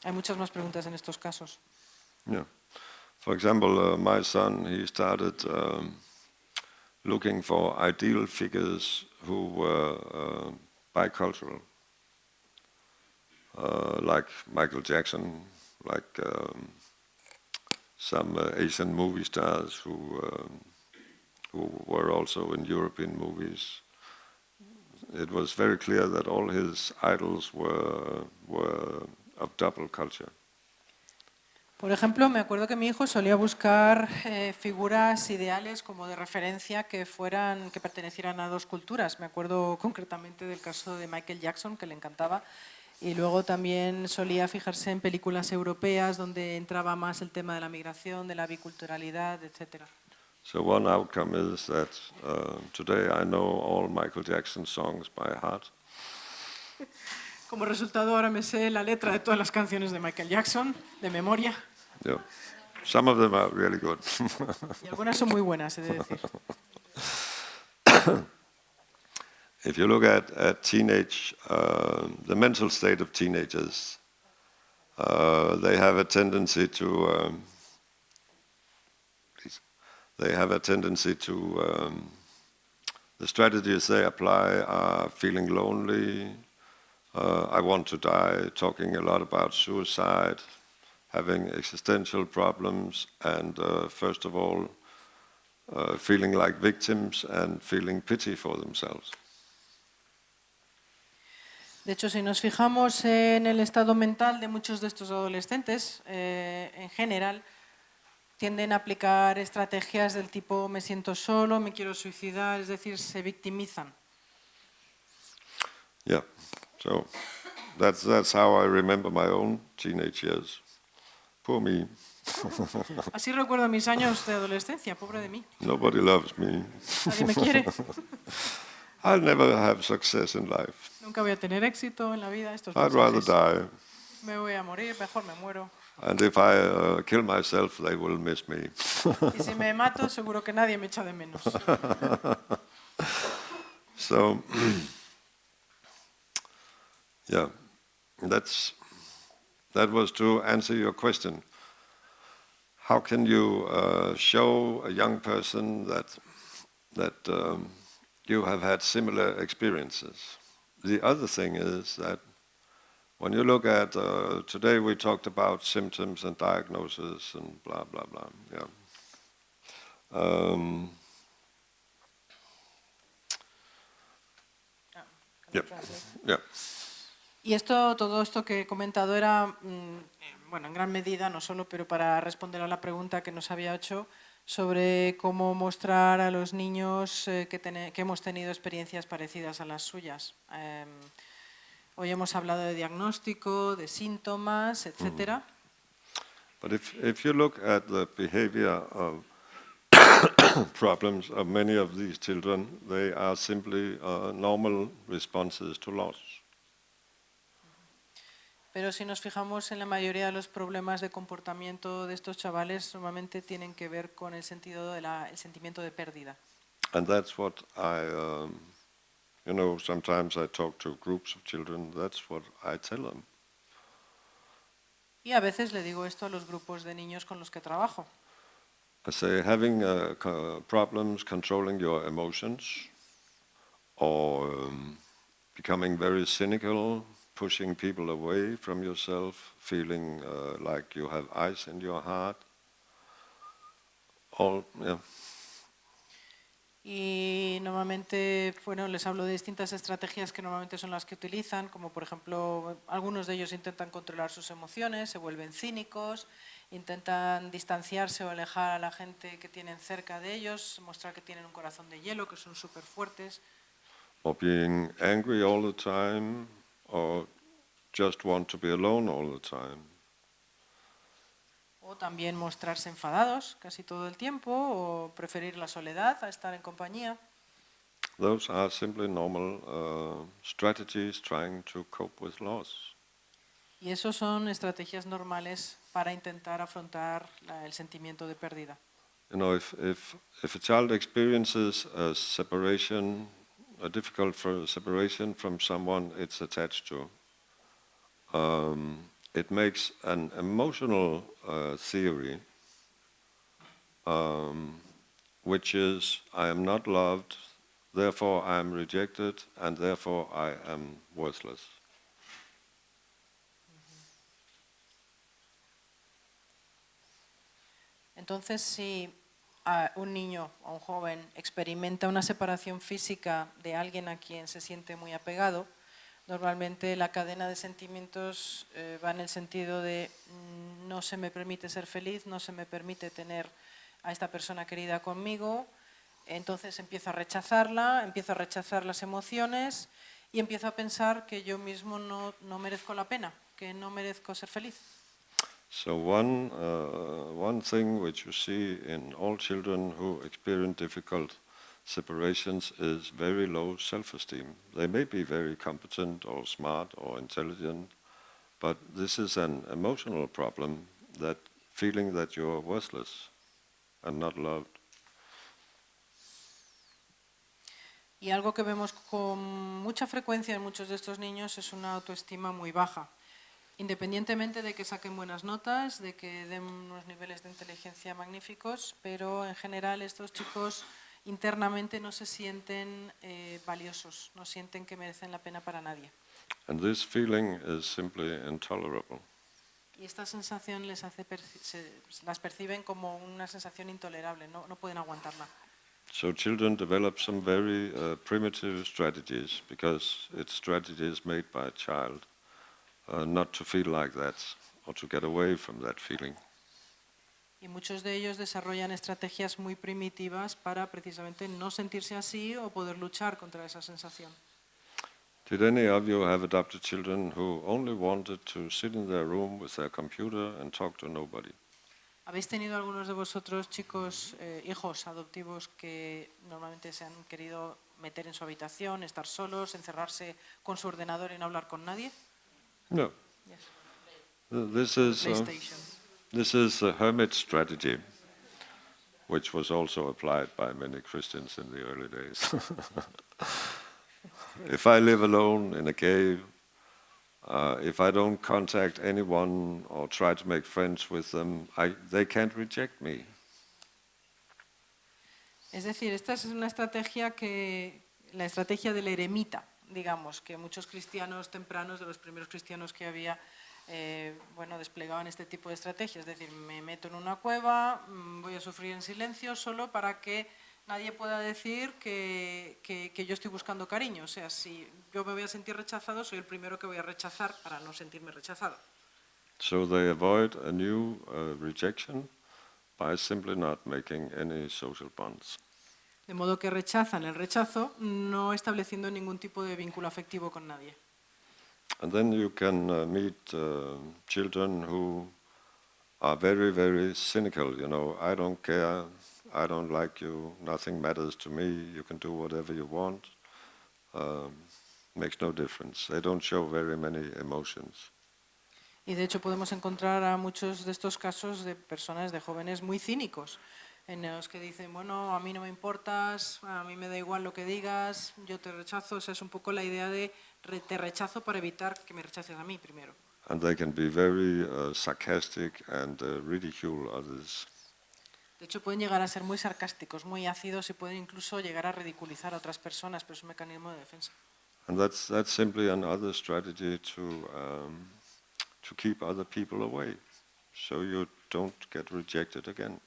Hay muchas más preguntas en estos casos. Yeah. For example, my son, he started looking for ideal figures who were bicultural, like Michael Jackson, like some Asian movie stars who were also in European movies. It was very clear that all his idols were of double culture. Por ejemplo, me acuerdo que mi hijo solía buscar figuras ideales como de referencia que pertenecieran a dos culturas. Me acuerdo concretamente del caso de Michael Jackson, que le encantaba, y luego también solía fijarse en películas europeas donde entraba más el tema de la migración, de la biculturalidad, etc. So one outcome is that today I know all Michael Jackson songs by heart. Como resultado, ahora me sé la letra de todas las canciones de Michael Jackson, de memoria. Yeah. Some of them are really good. Y algunas son muy buenas, he de decir. If you look at teenage, the mental state of teenagers, they have a tendency to the strategies they apply are feeling lonely, I want to die, talking a lot about suicide, having existential problems, and first of all, feeling like victims and feeling pity for themselves. De hecho, si nos fijamos en el estado mental de muchos de estos adolescentes, en general, tienden a aplicar estrategias del tipo me siento solo, me quiero suicidar, es decir, se victimizan. Yeah, so that's how I remember my own teenage years. Poor me. Así recuerdo mis años de adolescencia, pobre de mí. Nobody loves me. Nadie me quiere. I'll never have success in life. Nunca voy a tener éxito en la vida. Estos I'd rather mensajes. die. Me voy a morir, mejor me muero. And if I kill myself, they will miss me. Y si me mato, seguro que nadie me echa de menos. So, yeah, that was to answer your question. How can you show a young person that you have had similar experiences? The other thing is that when you look at today, we talked about symptoms and diagnosis and blah blah blah. Yeah. Yeah. Yeah. Y todo esto que he comentado era, bueno, en gran medida, no solo, pero para responder a la pregunta que nos había hecho sobre cómo mostrar a los niños que hemos tenido experiencias parecidas a las suyas. Hoy hemos hablado de diagnóstico, de síntomas, etcétera. But if you look at the behavior of problems of many of these children, they are simply normal responses to loss. Pero si nos fijamos en la mayoría de los problemas de comportamiento de estos chavales, normalmente tienen que ver con el sentimiento de pérdida. And that's what sometimes I talk to groups of children, that's what I tell them. Y a veces le digo esto a los grupos de niños con los que trabajo. I say having problems controlling your emotions or becoming very cynical, pushing people away from yourself, feeling like you have ice in your heart. Y normalmente, les hablo de distintas estrategias que normalmente son las que utilizan, como por ejemplo, algunos de ellos intentan controlar sus emociones, se vuelven cínicos, intentan distanciarse o alejar a la gente que tienen cerca de ellos, mostrar que tienen un corazón de hielo, que son súper fuertes. Or being angry all the time, or just want to be alone all the time. O también mostrarse enfadados casi todo el tiempo, o preferir la soledad a estar en compañía. Those are simply normal strategies trying to cope with loss. Y eso son estrategias normales para intentar afrontar el sentimiento de pérdida. If a child experiences a difficult separation from someone it's attached to, it makes an emotional theory, which is, I am not loved, therefore I am rejected, and therefore I am worthless. Entonces, si un niño o un joven experimenta una separación física de alguien a quien se siente muy apegado, normalmente la cadena de sentimientos va en el sentido de no se me permite ser feliz, no se me permite tener a esta persona querida conmigo, entonces empiezo a rechazarla, empiezo a rechazar las emociones y empiezo a pensar que yo mismo no merezco la pena, que no merezco ser feliz. So one thing which you see in all children who experience difficult separations is very low self-esteem. They may be very competent or smart or intelligent, but this is an emotional problem, that feeling that you're worthless and not loved. Y algo que vemos con mucha frecuencia en muchos de estos niños es una autoestima muy baja. Independientemente de que saquen buenas notas, de que den unos niveles de inteligencia magníficos, pero en general estos chicos internamente no se sienten valiosos, no sienten que merecen la pena para nadie. And this feeling is simply intolerable. Y esta sensación las perciben como una sensación intolerable, no pueden aguantarla. So children develop some very primitive strategies, because it's strategies made by a child. Not to feel like that, or to get away from that feeling. Y muchos de ellos desarrollan estrategias muy primitivas para precisamente no sentirse así o poder luchar contra esa sensación. Did any of you have adopted children who only wanted to sit in their room with their computer and talk to nobody? ¿Habéis tenido algunos de vosotros, chicos, hijos adoptivos que normalmente se han querido meter en su habitación, estar solos, encerrarse con su ordenador y no hablar con nadie? No. Yes. This is a hermit strategy, which was also applied by many Christians in the early days. If I live alone in a cave, If I don't contact anyone or try to make friends with them, they can't reject me. Es decir, esta es una estrategia la estrategia del eremita, digamos, que muchos cristianos tempranos, de los primeros cristianos que había, desplegaban este tipo de estrategias. Es decir, me meto en una cueva, voy a sufrir en silencio solo para que nadie pueda decir que yo estoy buscando cariño. O sea, si yo me voy a sentir rechazado, soy el primero que voy a rechazar para no sentirme rechazado. So they avoid a new rejection by simply not making any social bonds. De modo que rechazan el rechazo, no estableciendo ningún tipo de vínculo afectivo con nadie. And then you can meet children who are very, very cynical. You know, I don't care, I don't like you, nothing matters to me, you can do whatever you want. Makes no difference. They don't show very many emotions. Y de hecho podemos encontrar a muchos de estos casos de personas, de jóvenes muy cínicos, en los que dicen, bueno, a mí no me importas, a mí me da igual lo que digas, yo te rechazo. O sea, es un poco la idea de te rechazo para evitar que me rechaces a mí primero. And they can be very sarcastic and ridicule others. De hecho, pueden llegar a ser muy sarcásticos, muy ácidos y pueden incluso llegar a ridiculizar a otras personas, pero es un mecanismo de defensa. And that's simply another strategy to keep other people away, so you don't get rejected again.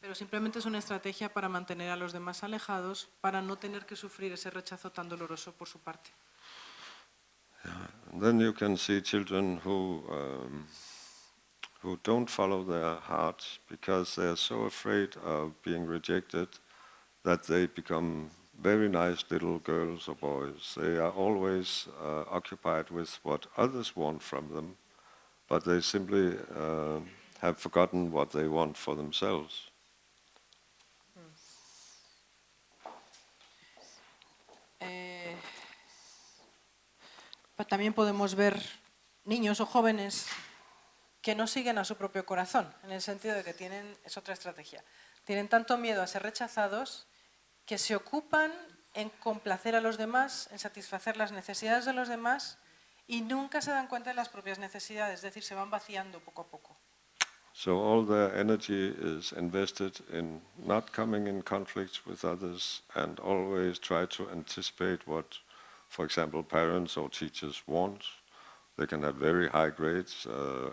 Pero simplemente es una estrategia para mantener a los demás alejados, para no tener que sufrir ese rechazo tan doloroso por su parte. And then you can see children who don't follow their hearts because they are so afraid of being rejected that they become very nice little girls or boys. They are always occupied with what others want from them, but they simply have forgotten what they want for themselves. También podemos ver niños o jóvenes que no siguen a su propio corazón, en el sentido de que es otra estrategia, tienen tanto miedo a ser rechazados que se ocupan en complacer a los demás, en satisfacer las necesidades de los demás y nunca se dan cuenta de las propias necesidades, es decir, se van vaciando poco a poco. So all their energy is invested in not coming in conflicts with others and always try to anticipate what, for example, parents or teachers want. They can have very high grades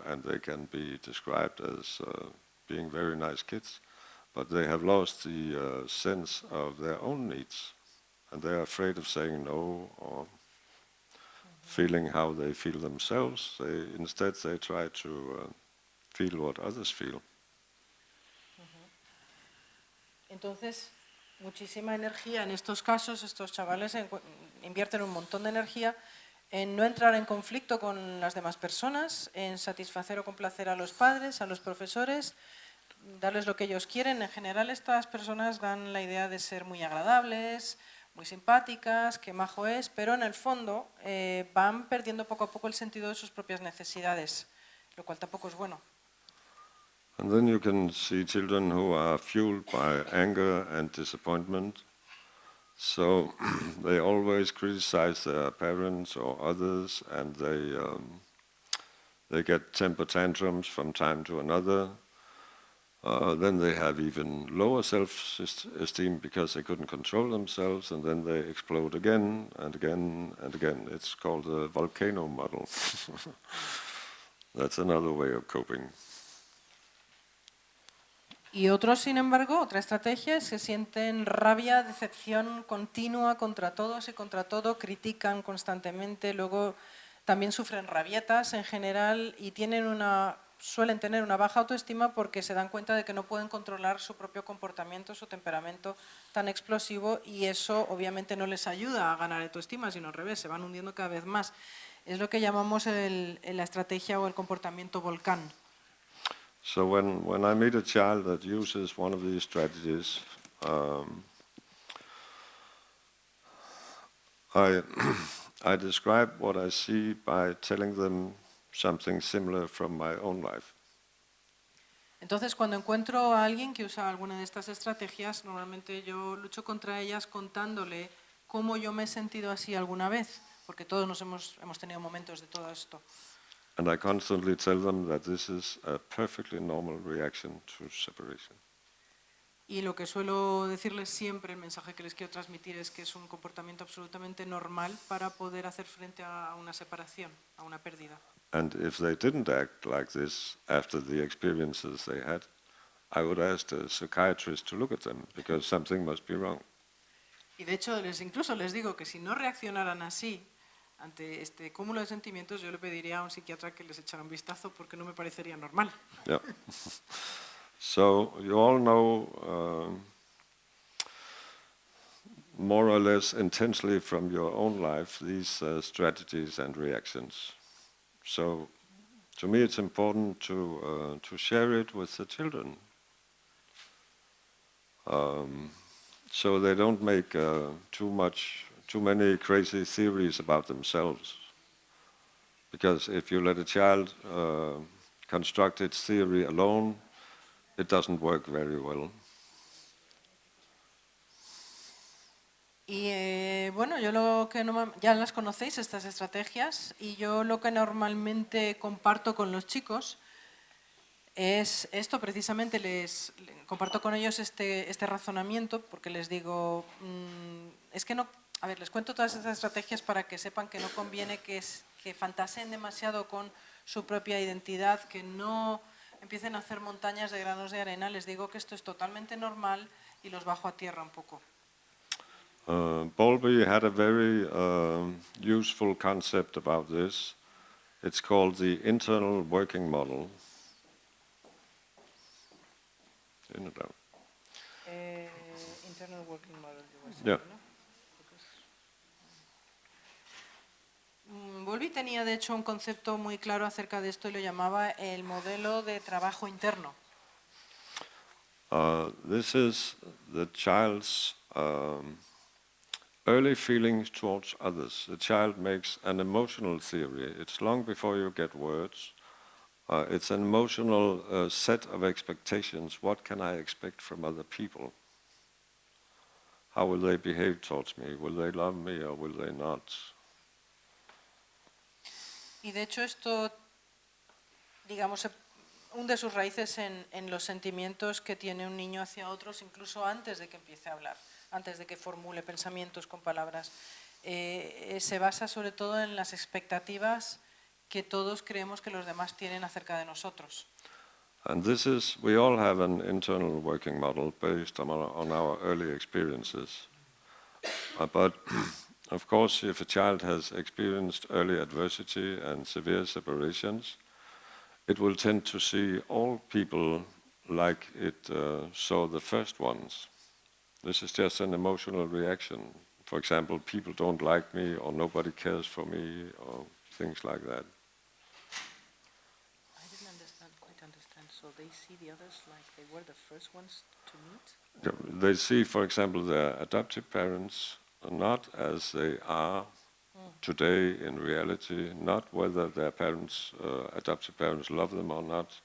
and they can be described as being very nice kids, but they have lost the sense of their own needs, and they are afraid of saying no or feeling how they feel themselves. Instead they try to feel what others feel. Entonces, muchísima energía en estos casos, estos chavales invierten un montón de energía en no entrar en conflicto con las demás personas, en satisfacer o complacer a los padres, a los profesores, darles lo que ellos quieren. En general, estas personas dan la idea de ser muy agradables, muy simpáticas, qué majo es, pero en el fondo van perdiendo poco a poco el sentido de sus propias necesidades, lo cual tampoco es bueno. And then you can see children who are fueled by anger and disappointment. So they always criticize their parents or others, and they get temper tantrums from time to another. Then they have even lower self-esteem because they couldn't control themselves, and then they explode again and again and again. It's called the volcano model. That's another way of coping. Y otros, sin embargo, otra estrategia es que sienten rabia, decepción continua contra todos y contra todo, critican constantemente, luego también sufren rabietas en general y suelen tener una baja autoestima porque se dan cuenta de que no pueden controlar su propio comportamiento, su temperamento tan explosivo, y eso obviamente no les ayuda a ganar autoestima, sino al revés, se van hundiendo cada vez más. Es lo que llamamos la estrategia o el comportamiento volcán. So when I meet a child that uses one of these strategies, I describe what I see by telling them something similar from my own life. Entonces, cuando encuentro a alguien que usa alguna de estas estrategias, normalmente yo lucho contra ellas contándole cómo yo me he sentido así alguna vez, porque todos hemos tenido momentos de todo esto. And I constantly tell them that this is a perfectly normal reaction to separation. Y lo que suelo decirles siempre, el mensaje que les quiero transmitir es que es un comportamiento absolutamente normal para poder hacer frente a una separación, a una pérdida. And if they didn't act like this after the experiences they had, I would ask the psychiatrist to look at them because something must be wrong. Y de hecho, incluso les digo que si no reaccionaran así ante este cúmulo de sentimientos, yo le pediría a un psiquiatra que les echara un vistazo porque no me parecería normal. Yeah. So you all know more or less intensely from your own life these strategies and reactions. So to me it's important to share it with the children so they don't make too many crazy theories about themselves. Because if you let a child construct its theory alone, it doesn't work very well. Y bueno, yo lo que ya las conocéis, estas estrategias, y yo lo que normalmente comparto con los chicos es esto, precisamente comparto con ellos este razonamiento, porque les digo, es que no, a ver, les cuento todas estas estrategias para que sepan que no conviene que fantaseen demasiado con su propia identidad, que no empiecen a hacer montañas de granos de arena. Les digo que esto es totalmente normal y los bajo a tierra un poco. Bowlby had a very useful concept about this. It's called the internal working model. In and out. Internal working model, you were saying, Yeah. ¿no? Bowlby tenía de hecho un concepto muy claro acerca de esto y lo llamaba el modelo de trabajo interno. This is the child's early feelings towards others. The child makes an emotional theory. It's long before you get words. It's an emotional set of expectations. What can I expect from other people? How will they behave towards me? Will they love me or will they not? Y de hecho esto, digamos, hunde sus raíces en los sentimientos que tiene un niño hacia otros, incluso antes de que empiece a hablar, antes de que formule pensamientos con palabras. Se basa sobre todo en las expectativas que todos creemos que los demás tienen acerca de nosotros. And we all have an internal working model based on our early experiences. But of course, if a child has experienced early adversity and severe separations, it will tend to see all people like it saw the first ones. This is just an emotional reaction. For example, people don't like me or nobody cares for me or things like that. I didn't quite understand. So they see the others like they were the first ones to meet? They see, for example, their adoptive parents not as they are today in reality, not whether their parents, adoptive parents, love them or not.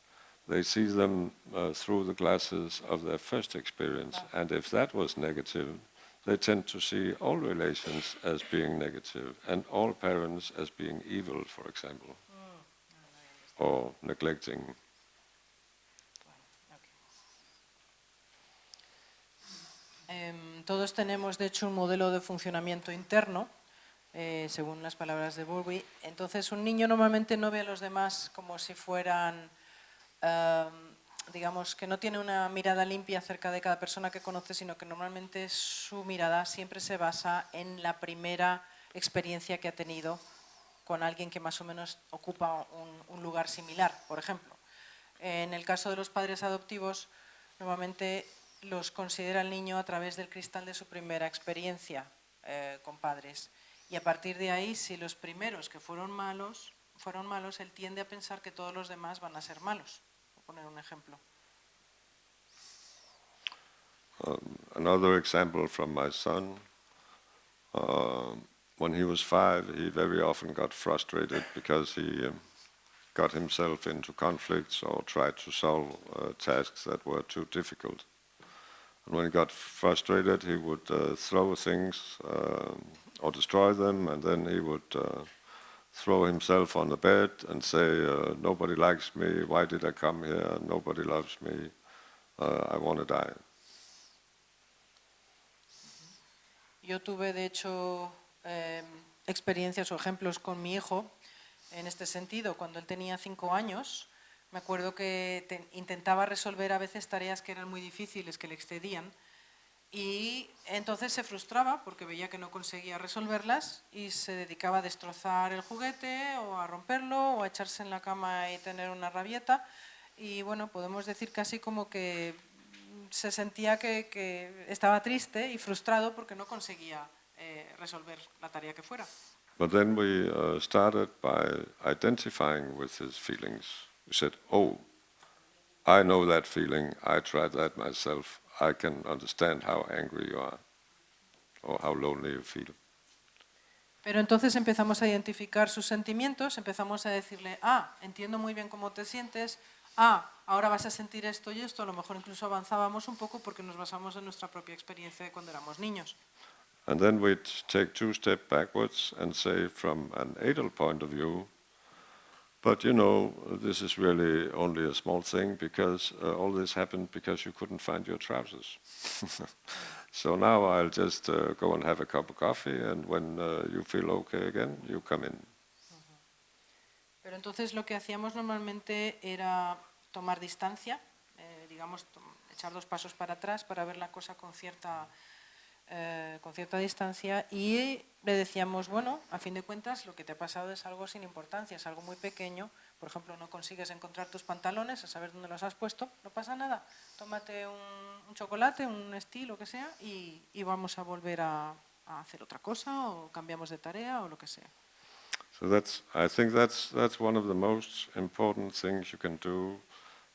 They see them through the glasses of their first experience, and if that was negative, they tend to see all relations as being negative, and all parents as being evil, for example, or neglecting. Todos tenemos, de hecho, un modelo de funcionamiento interno, según las palabras de Bowlby. Entonces, un niño normalmente no ve a los demás como si fueran, digamos, que no tiene una mirada limpia acerca de cada persona que conoce, sino que normalmente su mirada siempre se basa en la primera experiencia que ha tenido con alguien que más o menos ocupa un lugar similar, por ejemplo. En el caso de los padres adoptivos, normalmente los considera el niño a través del cristal de su primera experiencia con padres. Y a partir de ahí, si los primeros que fueron malos, él tiende a pensar que todos los demás van a ser malos. Voy a poner un ejemplo. Another example from my son. When he was 5, he very often got frustrated because he got himself into conflicts or tried to solve tasks that were too difficult. And when he got frustrated, he would throw things or destroy them, and then he would throw himself on the bed and say, nobody likes me, why did I come here, nobody loves me, I want to die. Yo tuve, de hecho, experiencias o ejemplos con mi hijo en este sentido. Cuando él tenía 5 años, me acuerdo que intentaba resolver a veces tareas que eran muy difíciles, que le excedían, y entonces se frustraba porque veía que no conseguía resolverlas y se dedicaba a destrozar el juguete o a romperlo o a echarse en la cama y tener una rabieta. Y bueno, podemos decir casi como que se sentía que estaba triste y frustrado porque no conseguía resolver la tarea que fuera. But then we started by identifying with his feelings. We said, oh, I know that feeling, I tried that myself, I can understand how angry you are or how lonely you feel. Pero entonces empezamos a identificar sus sentimientos, empezamos a decirle, entiendo muy bien cómo te sientes, ahora vas a sentir esto y esto, a lo mejor incluso avanzábamos un poco porque nos basamos en nuestra propia experiencia de cuando éramos niños. And then we'd take 2 steps backwards and say from an adult point of view, but you know, this is really only a small thing because all this happened because you couldn't find your trousers. So now I'll just go and have a cup of coffee, and when you feel okay again, you come in. Pero entonces lo que hacíamos normalmente era tomar distancia, digamos, echar 2 pasos para atrás para ver la cosa con cierta distancia, y le decíamos, bueno, a fin de cuentas lo que te ha pasado es algo sin importancia, es algo muy pequeño, por ejemplo, no consigues encontrar tus pantalones, a saber dónde los has puesto, no pasa nada, tómate un chocolate, un Nestí, lo que sea, y vamos a volver a hacer otra cosa, o cambiamos de tarea, o lo que sea. So I think that's one of the most important things you can do,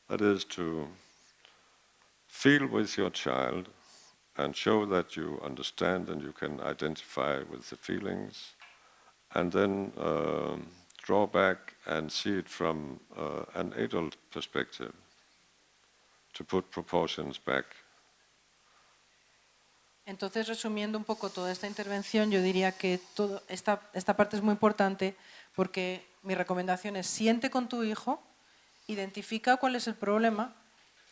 that is to feel with your child and show that you understand and you can identify with the feelings, and then draw back and see it from an adult perspective, to put proportions back. Entonces, resumiendo un poco toda esta intervención, yo diría que esta parte es muy importante porque mi recomendación es siente con tu hijo, identifica cuál es el problema,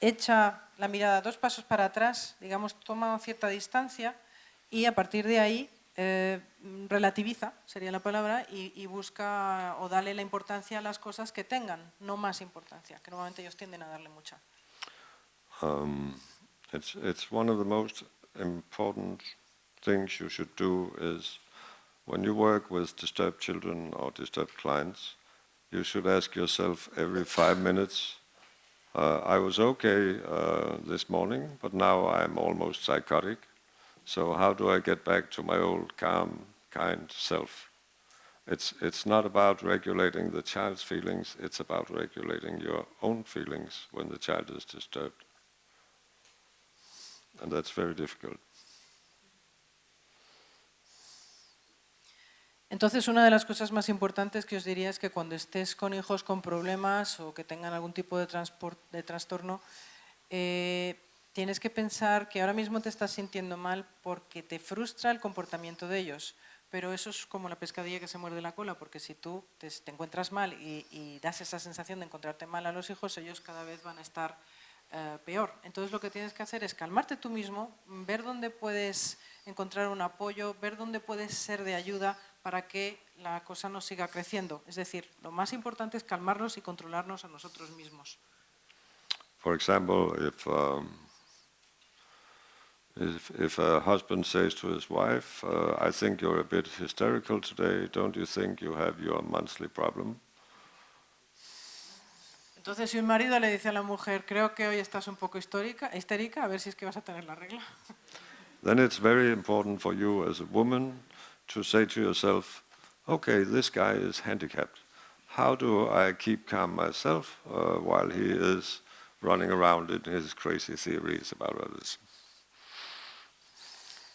echa la mirada 2 pasos para atrás, digamos, toma cierta distancia y a partir de ahí relativiza, sería la palabra, y busca o dale la importancia a las cosas que tengan, no más importancia, que normalmente ellos tienden a darle mucha. It's one of the most important things you should do is when you work with disturbed children or disturbed clients, you should ask yourself every 5 minutes, I was okay this morning, but now I'm almost psychotic. So how do I get back to my old calm, kind self? It's not about regulating the child's feelings, it's about regulating your own feelings when the child is disturbed. And that's very difficult. Entonces, una de las cosas más importantes que os diría es que cuando estés con hijos con problemas o que tengan algún tipo de trastorno, tienes que pensar que ahora mismo te estás sintiendo mal porque te frustra el comportamiento de ellos. Pero eso es como la pescadilla que se muerde la cola, porque si tú te encuentras mal y das esa sensación de encontrarte mal a los hijos, ellos cada vez van a estar peor. Entonces lo que tienes que hacer es calmarte tú mismo, ver dónde puedes encontrar un apoyo, ver dónde puedes ser de ayuda para que la cosa no siga creciendo. Es decir, lo más importante es calmarnos y controlarnos a nosotros mismos. For example, if a husband says to his wife, I think you're a bit hysterical today, don't you think you have your monthly problem? Entonces, si un marido le dice a la mujer, creo que hoy estás un poco histérica, a ver si es que vas a tener la regla. Then it's very important for you as a woman to say to yourself, okay, this guy is handicapped. How do I keep calm myself while he is running around in his crazy theories about others?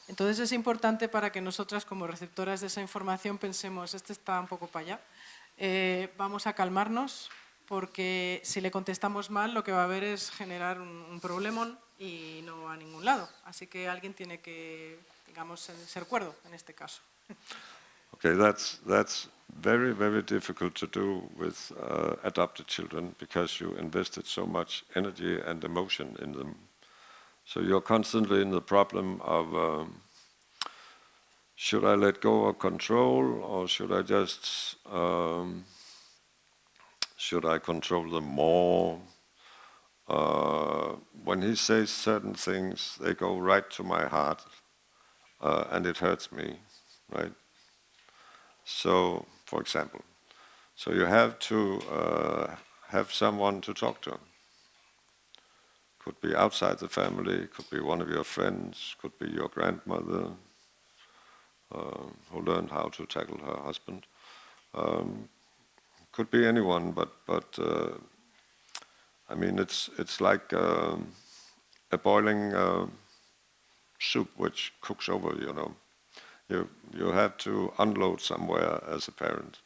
Entonces es importante para que nosotras como receptoras de esa información pensemos, este está un poco para allá, vamos a calmarnos porque si le contestamos mal lo que va a haber es generar un problemón y no va a ningún lado. Así que alguien tiene que digamos, ser cuerdo en este caso. Okay, that's very, very difficult to do with adopted children because you invested so much energy and emotion in them. So you're constantly in the problem of should I let go of control or should I just should I control them more? When he says certain things, they go right to my heart, and it hurts me, right? So, for example, so you have to have someone to talk to. Could be outside the family, could be one of your friends, could be your grandmother who learned how to tackle her husband. Could be anyone, but I mean it's like a boiling soup which cooks over. You know, you have to unload somewhere as a parent,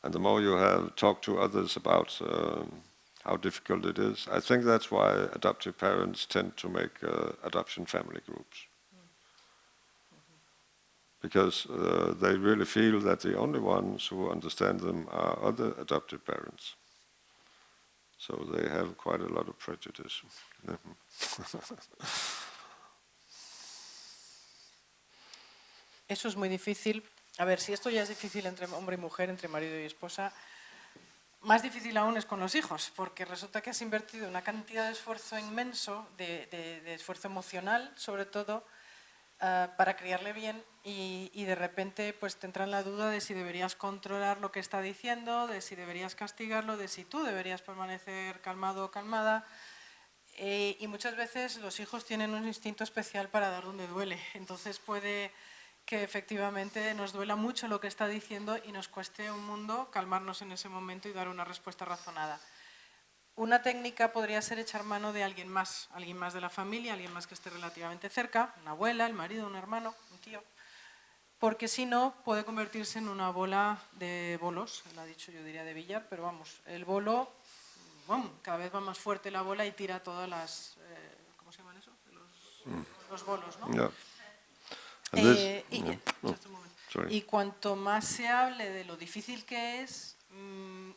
and the more you have talked to others about how difficult it is, I think that's why adoptive parents tend to make adoption family groups. Because they really feel that the only ones who understand them are other adoptive parents. So they have quite a lot of prejudice. Eso es muy difícil. A ver, si esto ya es difícil entre hombre y mujer, entre marido y esposa, más difícil aún es con los hijos, porque resulta que has invertido una cantidad de esfuerzo inmenso, de esfuerzo emocional, sobre todo, para criarle bien y de repente pues te entra en la duda de si deberías controlar lo que está diciendo, de si deberías castigarlo, de si tú deberías permanecer calmado o calmada. Y muchas veces los hijos tienen un instinto especial para dar donde duele. Entonces puede que efectivamente nos duela mucho lo que está diciendo y nos cueste un mundo calmarnos en ese momento y dar una respuesta razonada. Una técnica podría ser echar mano de alguien más de la familia, alguien más que esté relativamente cerca, una abuela, el marido, un hermano, un tío, porque si no puede convertirse en una bola de bolos, él ha dicho, yo diría de billar, pero vamos, el bolo, cada vez va más fuerte la bola y tira todas las, ¿cómo se llaman eso? Los bolos, ¿no? Yeah. Just a moment. Y cuanto más se hable de lo difícil que es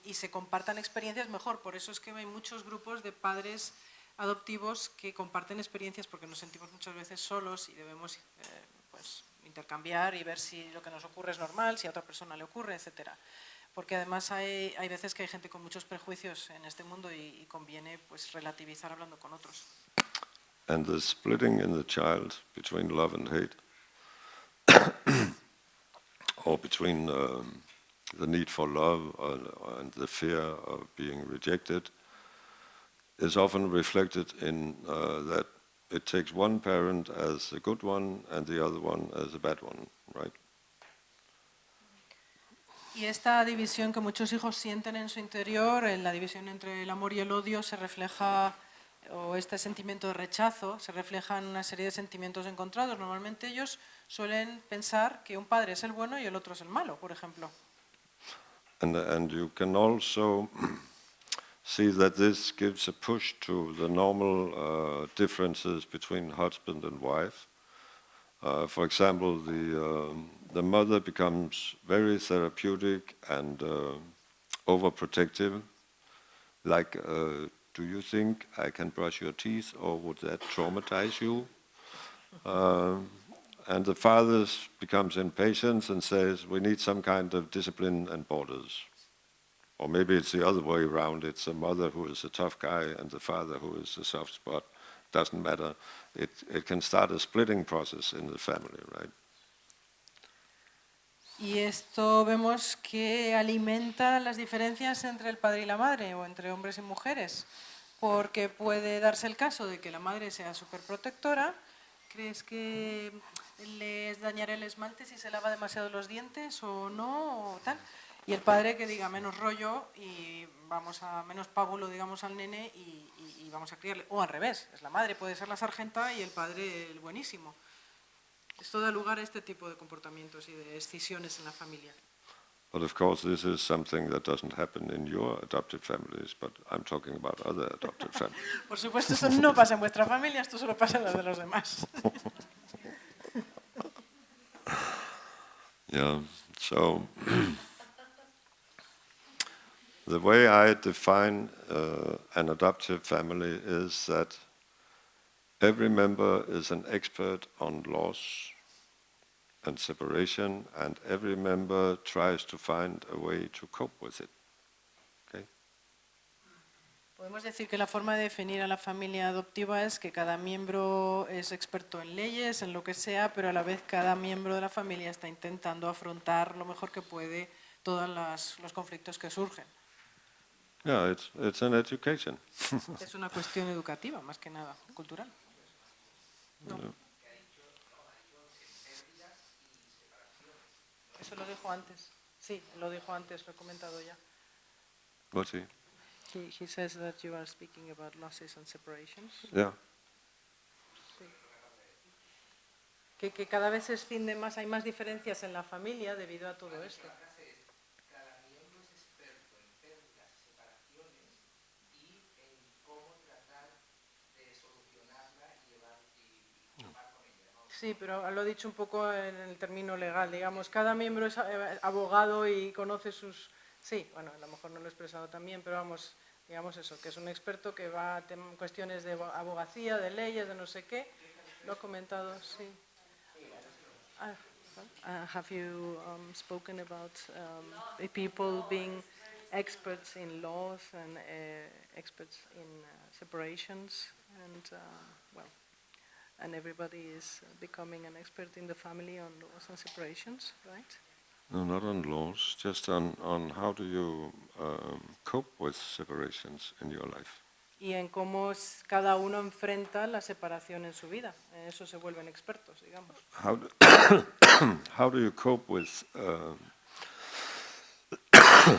y se compartan experiencias, mejor. Por eso es que hay muchos grupos de padres adoptivos que comparten experiencias porque nos sentimos muchas veces solos y debemos pues, intercambiar y ver si lo que nos ocurre es normal, si a otra persona le ocurre, etc. Porque además hay veces que hay gente con muchos prejuicios en este mundo y conviene pues, relativizar hablando con otros. And the splitting in the child between love and hate, or between the need for love and the fear of being rejected, is often reflected in that it takes one parent as a good one and the other one as a bad one, right? Y esta división que muchos hijos sienten en su interior, en la división entre el amor y el odio, se refleja, o este sentimiento de rechazo, se refleja en una serie de sentimientos encontrados. Normalmente ellos suelen pensar que un padre es el bueno y el otro es el malo, por ejemplo. And you can also see that this gives a push to the normal differences between husband and wife. For example, the mother becomes very therapeutic and overprotective, like, do you think I can brush your teeth or would that traumatize you? And the father becomes impatient and says, we need some kind of discipline and borders. Or maybe it's the other way around. It's the mother who is a tough guy and the father who is a soft spot. Doesn't matter. It can start a splitting process in the family, right? Y esto vemos que alimenta las diferencias entre el padre y la madre o entre hombres y mujeres, porque puede darse el caso de que la madre sea superprotectora. ¿Crees que les dañará el esmalte si se lava demasiado los dientes o no? O tal? Y el padre que diga menos rollo y vamos a menos pábulo, digamos, al nene y vamos a criarle. O al revés, es la madre, puede ser la sargenta y el padre el buenísimo. Esto da lugar a este tipo de comportamientos y de escisiones en la familia. But of course, this is something that doesn't happen in your adopted families, but I'm talking about other adopted families. Por supuesto, eso no pasa en vuestra familia, esto solo pasa en las de los demás. Yeah, so the way I define an adoptive family is that every member is an expert on loss and separation, and every member tries to find a way to cope with it. Okay? Podemos decir que la forma de definir a la familia adoptiva es que cada miembro es experto en leyes, en lo que sea, pero a la vez cada miembro de la familia está intentando afrontar lo mejor que puede todos los conflictos que surgen. Yeah, it's an education. Es una cuestión educativa, más que nada, cultural. No. Eso lo dijo antes. Sí, lo dijo antes, lo he comentado ya. What's he? He says that you are speaking about losses and separations. Yeah. Sí. Que cada vez se extiende más, hay más diferencias en la familia debido a todo esto. Cada miembro es experto en pérdidas y separaciones y en cómo tratar de solucionarla y llevar con ella, ¿no? Sí, pero lo he dicho un poco en el término legal, digamos, cada miembro es abogado y conoce sus... Sí, bueno, a lo mejor no lo he expresado también, pero vamos, digamos eso, que es un experto que va a cuestiones de abogacía, de leyes, de no sé qué. Lo ha comentado, sí. Have you spoken about people being experts in laws and experts in separations, and and everybody is becoming an expert in the family on laws and separations, right? No, not on laws, just on how do you cope with separations in your life. Y en cómo cada uno enfrenta la separación en su vida. En eso se vuelven expertos, digamos. How do you cope with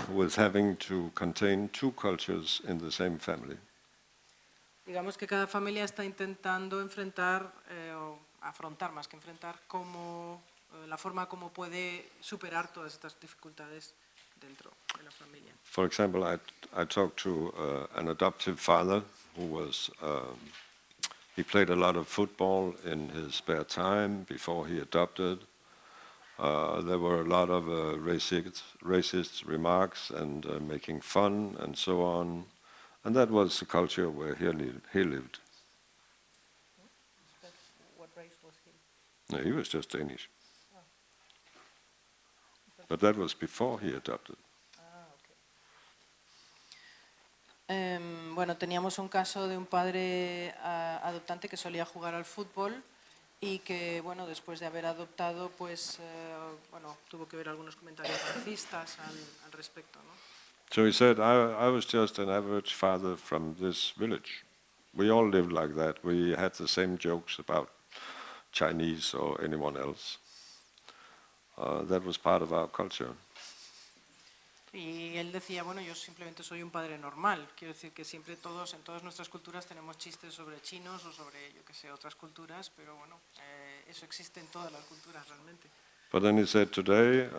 with having to contain two cultures in the same family? Digamos que cada familia está intentando enfrentar, o afrontar más que enfrentar, la forma como puede superar todas estas dificultades dentro de la familia. For example, I talked to an adoptive father who was, he played a lot of football in his spare time before he adopted. There were a lot of racist remarks and making fun and so on. And that was the culture where he lived. What race was he? No, he was just Danish. But that was before he adopted. Bueno, teníamos un caso de un padre adoptante que solía jugar al fútbol y que, bueno, después de haber adoptado, pues, bueno, tuvo que ver algunos comentarios racistas al respecto, ¿no? So he said, I was just an average father from this village. We all lived like that. We had the same jokes about Chinese or anyone else. That was part of our culture. Y él decía, bueno, yo simplemente soy un padre normal. Quiero decir que siempre todos, en todas nuestras culturas tenemos chistes sobre chinos o sobre, yo qué sé, otras culturas, pero bueno, eso existe en todas las culturas realmente. But then he said, today,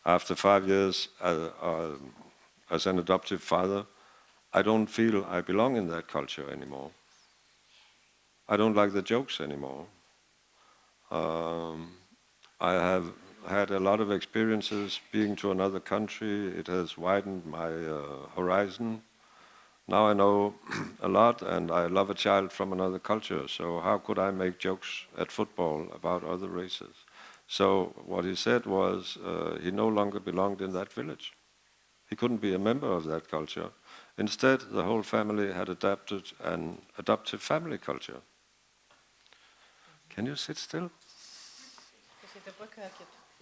after 5 years as an adoptive father, I don't feel I belong in that culture anymore. I don't like the jokes anymore. I have had a lot of experiences being to another country. It has widened my horizon. Now I know a lot, and I love a child from another culture. So how could I make jokes at football about other races? So what he said was he no longer belonged in that village. He couldn't be a member of that culture. Instead, the whole family had adapted an adoptive family culture. Can you sit still?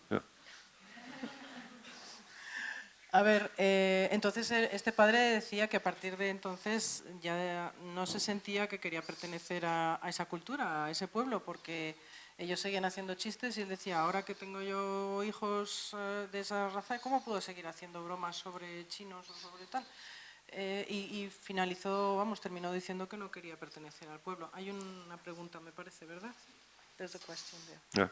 Yeah. A ver, entonces este padre decía que a partir de entonces ya no se sentía que quería pertenecer a esa cultura, a ese pueblo, porque ellos seguían haciendo chistes y él decía, ahora que tengo yo hijos de esa raza, ¿cómo puedo seguir haciendo bromas sobre chinos o sobre tal? Y finalizó, terminó diciendo que no quería pertenecer al pueblo. Hay una pregunta, me parece, ¿verdad? There's a question there. Yeah.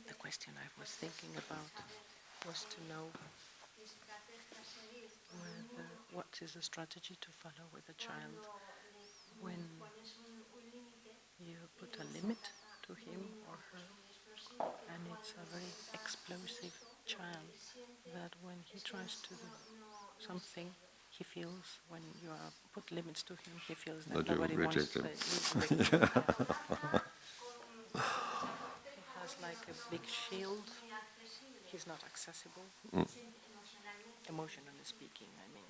The question I was thinking about was to know what is the strategy to follow with a child when a limit to him or her. And it's a very explosive child that when he tries to do something, he feels when you are put limits to him, he feels that That you nobody wants reject him. you to reject him. He has like a big shield. He's not accessible, emotionally speaking, I mean.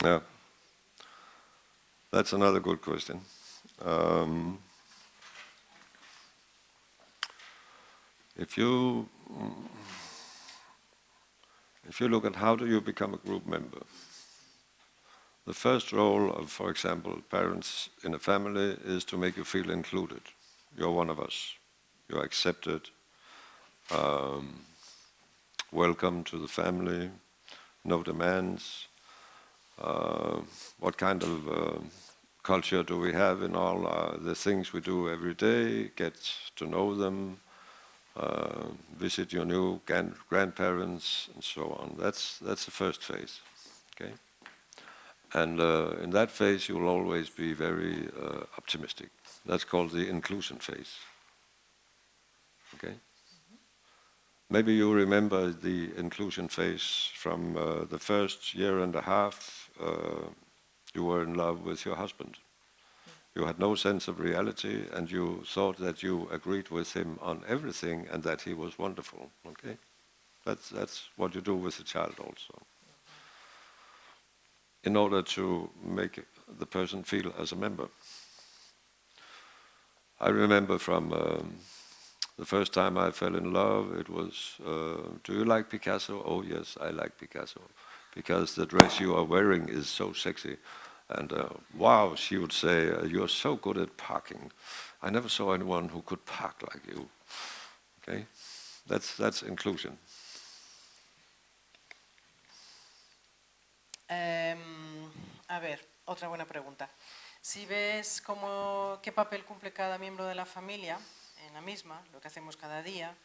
Yeah. That's another good question. If you look at how do you become a group member, the first role of, for example, parents in a family is to make you feel included. You're one of us. You're accepted. Welcome to the family. No demands. What kind of culture do we have in all the things we do every day? Get to know them. Visit your new grandparents and so on. That's the first phase. Okay. And in that phase, you will always be very optimistic. That's called the inclusion phase. Okay? Maybe you remember the inclusion phase from the first year and a half you were in love with your husband. You had no sense of reality and you thought that you agreed with him on everything and that he was wonderful. Okay? That's what you do with a child also, in order to make the person feel as a member. I remember from the first time I fell in love, it was, do you like Picasso? Oh yes, I like Picasso, because the dress you are wearing is so sexy. And wow, she would say, you're so good at parking. I never saw anyone who could park like you. Okay? That's inclusion. A ver, otra buena pregunta. Si ves qué papel cumple cada miembro de la familia en la misma, lo que hacemos cada día,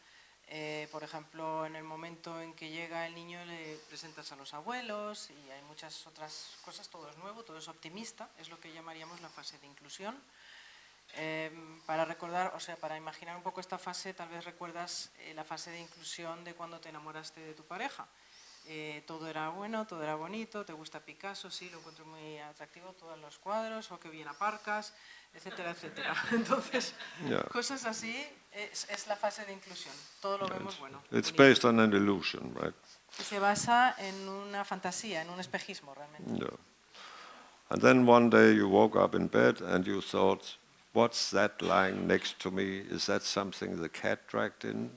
por ejemplo, en el momento en que llega el niño le presentas a los abuelos y hay muchas otras cosas, todo es nuevo, todo es optimista, es lo que llamaríamos la fase de inclusión. Para recordar, o sea, para imaginar un poco esta fase, tal vez recuerdas la fase de inclusión de cuando te enamoraste de tu pareja. Todo era bueno, todo era bonito, te gusta Picasso, sí, lo encuentro muy atractivo, todos los cuadros, o que bien aparcas, etcétera, etcétera. Entonces, cosas así es la fase de inclusión, todo lo vemos bueno. It's bonito. based on an illusion, right? Y se basa en una fantasía, en un espejismo realmente. Yeah. And then one day you woke up in bed and you thought, what's that lying next to me? Is that something the cat dragged in?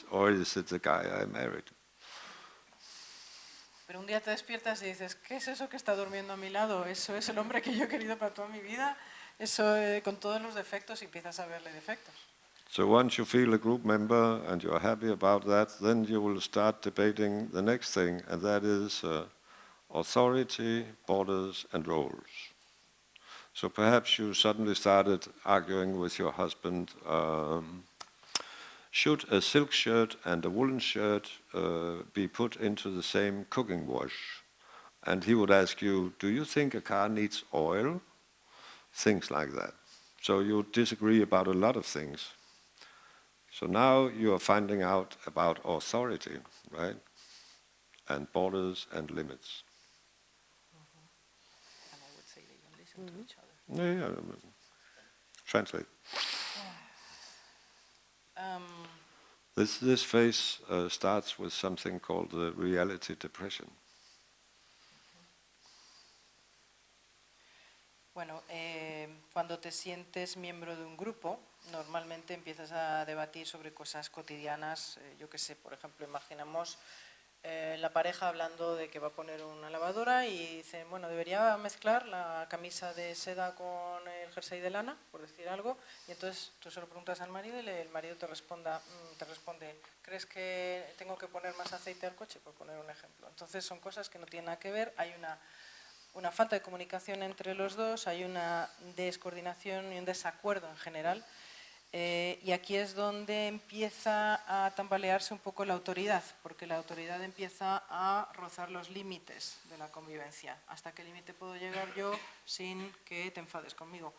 Or is it the guy I married? Pero un día te despiertas y dices, ¿qué es eso que está durmiendo a mi lado? ¿Eso es el hombre que yo he querido para toda mi vida? Eso con todos los defectos y empiezas a verle defectos. So once you feel a group member and you're happy about that, then you will start debating the next thing, and that is authority, borders, and roles. So perhaps you suddenly started arguing with your husband, should a silk shirt and a woolen shirt be put into the same cooking wash? And he would ask you, do you think a car needs oil? Things like that. So you disagree about a lot of things. So now you are finding out about authority, right? And borders and limits. And I would say they don't listen to each other. Yeah. Translate. This phase starts with something called the reality depression. Bueno, cuando te sientes miembro de un grupo, normalmente empiezas a debatir sobre cosas cotidianas. Yo qué sé, por ejemplo, imaginamos la pareja hablando de que va a poner una lavadora y dicen, bueno, debería mezclar la camisa de seda con el jersey de lana, por decir algo, y entonces tú se lo preguntas al marido y el marido te responde, ¿crees que tengo que poner más aceite al coche? Por poner un ejemplo. Entonces son cosas que no tienen nada que ver, hay una falta de comunicación entre los dos, hay una descoordinación y un desacuerdo en general. Y aquí es donde empieza a tambalearse un poco la autoridad, porque la autoridad empieza a rozar los límites de la convivencia. ¿Hasta qué límite puedo llegar yo sin que te enfades conmigo?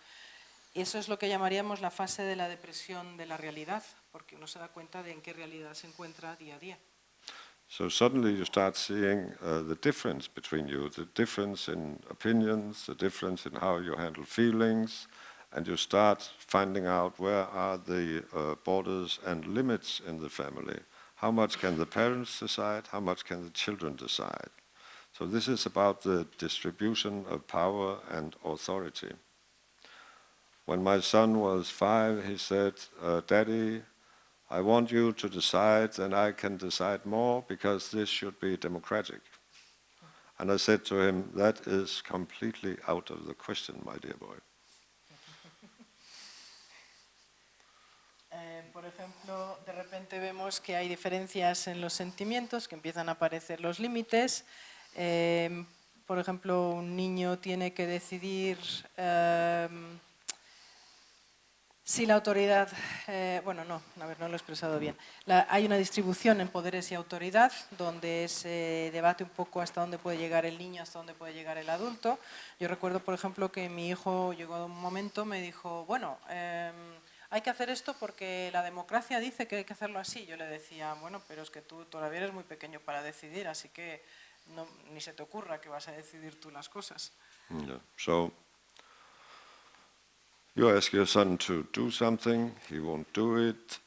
eso es lo que llamaríamos la fase de la depresión de la realidad, porque uno se da cuenta de en qué realidad se encuentra día a día. So suddenly you start seeing the difference between you, the difference in opinions, the difference in how you handle feelings, and you start finding out where are the borders and limits in the family. How much can the parents decide? How much can the children decide? So this is about the distribution of power and authority. When my son was 5, he said, Daddy, I want you to decide, and I can decide more because this should be democratic. And I said to him, that is completely out of the question, my dear boy. Por ejemplo, de repente vemos que hay diferencias en los sentimientos, que empiezan a aparecer los límites. Por ejemplo, un niño tiene que decidir si la autoridad, bueno, no lo he expresado bien. Hay una distribución en poderes y autoridad donde se debate un poco hasta dónde puede llegar el niño, hasta dónde puede llegar el adulto. Yo recuerdo, por ejemplo, que mi hijo llegó a un momento, me dijo, bueno, hay que hacer esto porque la democracia dice que hay que hacerlo así. Yo le decía, bueno, pero es que tú todavía eres muy pequeño para decidir, así que ni se te ocurra que vas a decidir tú las cosas. Yeah. So you ask your son to do something, he won't do it.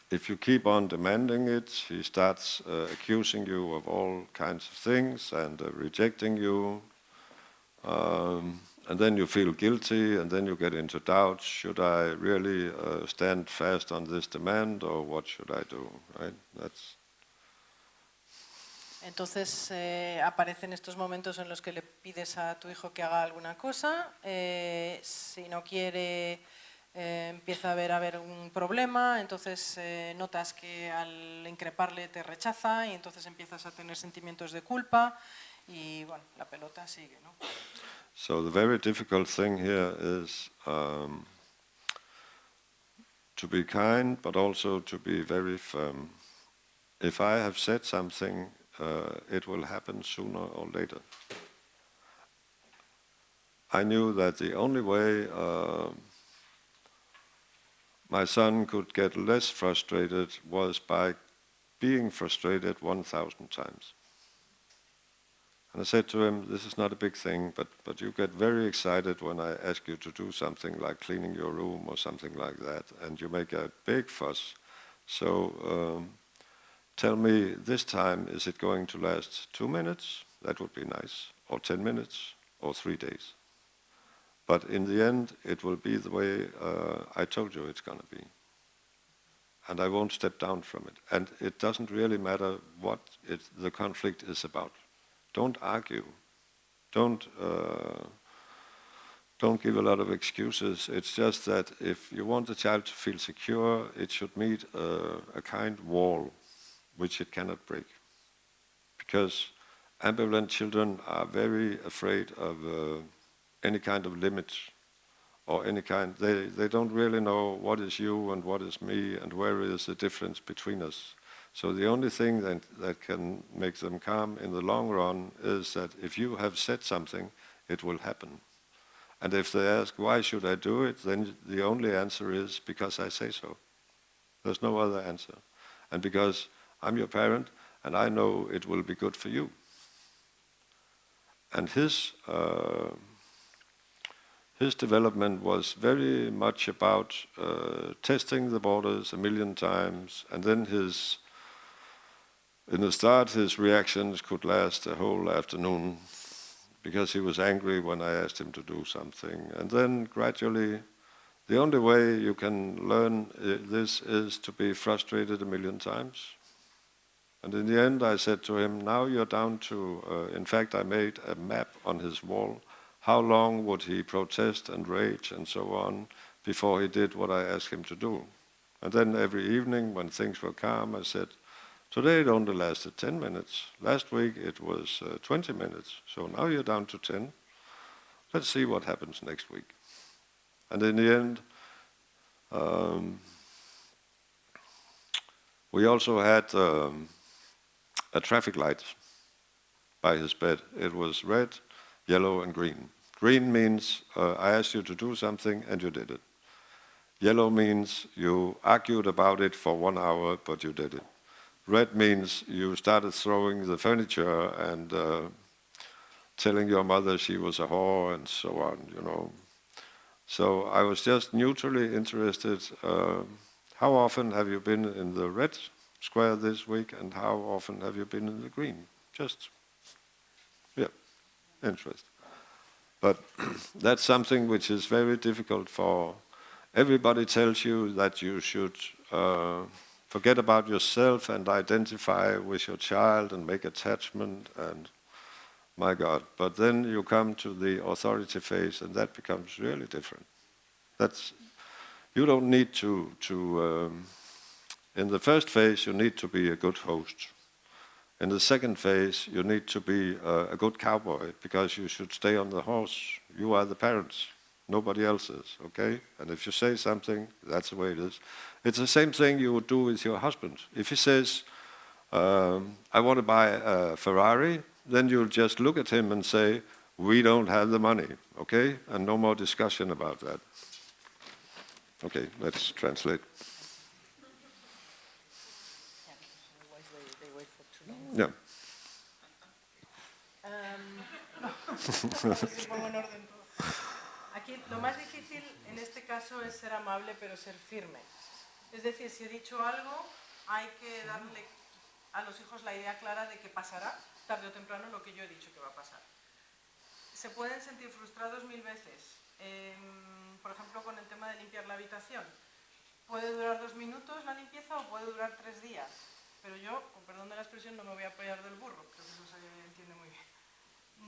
If you keep on demanding it, he starts accusing you of all kinds of things and rejecting you. And then you feel guilty, and then you get into doubt. Should I really stand fast on this demand, or what should I do? Right? That's. Entonces aparecen estos momentos en los que le pides a tu hijo que haga alguna cosa. Si no quiere, empieza a haber un problema. Entonces notas que al increparle te rechaza y entonces empiezas a tener sentimientos de culpa y bueno, la pelota sigue, ¿no? So the very difficult thing here is to be kind, but also to be very firm. If I have said something, it will happen sooner or later. I knew that the only way my son could get less frustrated was by being frustrated 1,000 times. And I said to him, this is not a big thing, but you get very excited when I ask you to do something like cleaning your room or something like that, and you make a big fuss. So tell me this time, is it going to last 2 minutes? That would be nice. Or 10 minutes? Or 3 days? But in the end, it will be the way I told you it's going to be. And I won't step down from it. And it doesn't really matter what the conflict is about. Don't argue. Don't give a lot of excuses. It's just that if you want the child to feel secure, it should meet a kind wall which it cannot break. Because ambivalent children are very afraid of any kind of limits or any kind. They don't really know what is you and what is me and where is the difference between us. So the only thing that can make them calm in the long run is that if you have said something, it will happen. And if they ask, why should I do it? Then the only answer is, because I say so. There's no other answer. And because I'm your parent, and I know it will be good for you. And his development was very much about testing the borders 1,000,000 times, and then in the start, his reactions could last a whole afternoon because he was angry when I asked him to do something. And then gradually, the only way you can learn this is to be frustrated 1,000,000 times. And in the end, I said to him, now you're down to, in fact, I made a map on his wall. How long would he protest and rage and so on before he did what I asked him to do? And then every evening, when things were calm, I said, today it only lasted 10 minutes. Last week it was 20 minutes. So now you're down to 10. Let's see what happens next week. And in the end, we also had a traffic light by his bed. It was red, yellow, and green. Green means I asked you to do something and you did it. Yellow means you argued about it for 1 hour, but you did it. Red means you started throwing the furniture and telling your mother she was a whore and so on, you know. So I was just neutrally interested. How often have you been in the red square this week, and how often have you been in the green? Just, yeah, interest. But that's something which is very difficult for. Everybody tells you that you should forget about yourself and identify with your child and make attachment, and my God. But then you come to the authority phase, and that becomes really different. You don't need to in the first phase, you need to be a good host. In the second phase, you need to be a good cowboy, because you should stay on the horse. You are the parents. Nobody else is, okay? And if you say something, that's the way it is. It's the same thing you would do with your husband. If he says, I want to buy a Ferrari, then you'll just look at him and say, we don't have the money, okay? And no more discussion about that. Okay, let's translate. Otherwise they wait for too long. Yeah. Si pongo en orden todo. Aquí lo más difícil en este caso es ser amable pero ser firme. Es decir, si he dicho algo, hay que darle a los hijos la idea clara de que pasará tarde o temprano lo que yo he dicho que va a pasar. Se pueden sentir frustrados 1000 veces. Por ejemplo, con el tema de limpiar la habitación. Puede durar 2 minutos la limpieza o puede durar 3 días. Pero yo, con perdón de la expresión, no me voy a apoyar del burro. Creo que eso se entiende muy bien.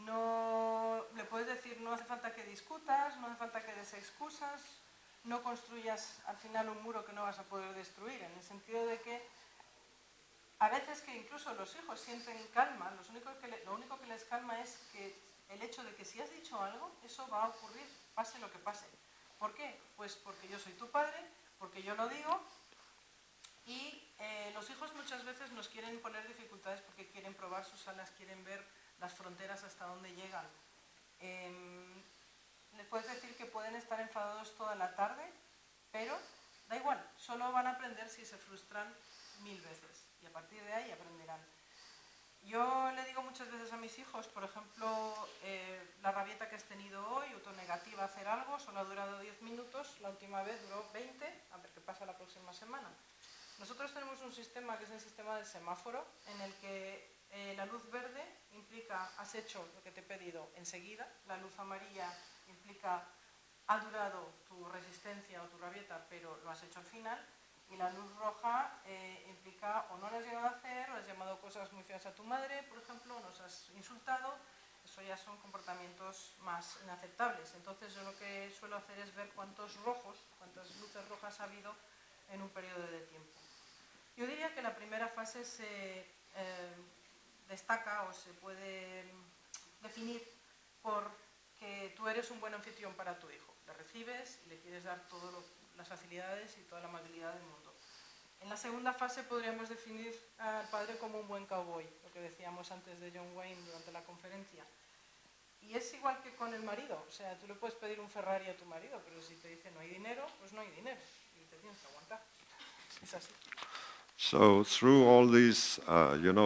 No, le puedes decir, no hace falta que discutas, no hace falta que des excusas, no construyas al final un muro que no vas a poder destruir, en el sentido de que a veces que incluso los hijos sienten calma, lo único que les calma es que el hecho de que si has dicho algo, eso va a ocurrir, pase lo que pase. ¿Por qué? Pues porque yo soy tu padre, porque yo lo digo, y los hijos muchas veces nos quieren poner dificultades porque quieren probar sus alas, quieren ver las fronteras hasta dónde llegan. Les puedes decir que pueden estar enfadados toda la tarde, pero da igual, solo van a aprender si se frustran 1000 veces y a partir de ahí aprenderán. Yo le digo muchas veces a mis hijos, por ejemplo, la rabieta que has tenido hoy, autonegativa a hacer algo, solo ha durado 10 minutos, la última vez duró 20, a ver qué pasa la próxima semana. Nosotros tenemos un sistema que es el sistema del semáforo, en el que la luz verde implica has hecho lo que te he pedido enseguida, la luz amarilla implica ha durado tu resistencia o tu rabieta, pero lo has hecho al final, y la luz roja implica o no lo has llegado a hacer, o has llamado cosas muy feas a tu madre, por ejemplo, o nos has insultado. Eso ya son comportamientos más inaceptables. Entonces yo lo que suelo hacer es ver cuántas luces rojas ha habido en un periodo de tiempo. Yo diría que la primera fase se destaca o se puede definir por que tú eres un buen anfitrión para tu hijo. Le recibes y le quieres dar todas las facilidades y toda la amabilidad del mundo. En la segunda fase podríamos definir al padre como un buen cowboy, lo que decíamos antes de John Wayne durante la conferencia. Y es igual que con el marido, o sea, tú le puedes pedir un Ferrari a tu marido, pero si te dice no hay dinero, pues no hay dinero y te tienes que aguantar. Es así. So through all these,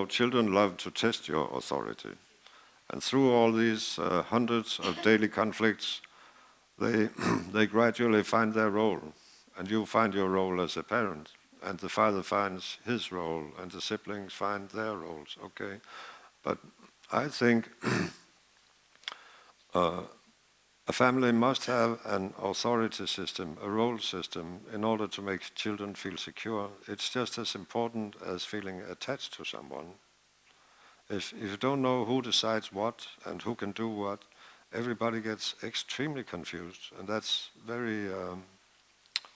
children love to test your authority. And through all these hundreds of daily conflicts, they gradually find their role. And you find your role as a parent. And the father finds his role, and the siblings find their roles, okay? But I think a family must have an authority system, a role system, in order to make children feel secure. It's just as important as feeling attached to someone. If you don't know who decides what and who can do what, everybody gets extremely confused, and that's very,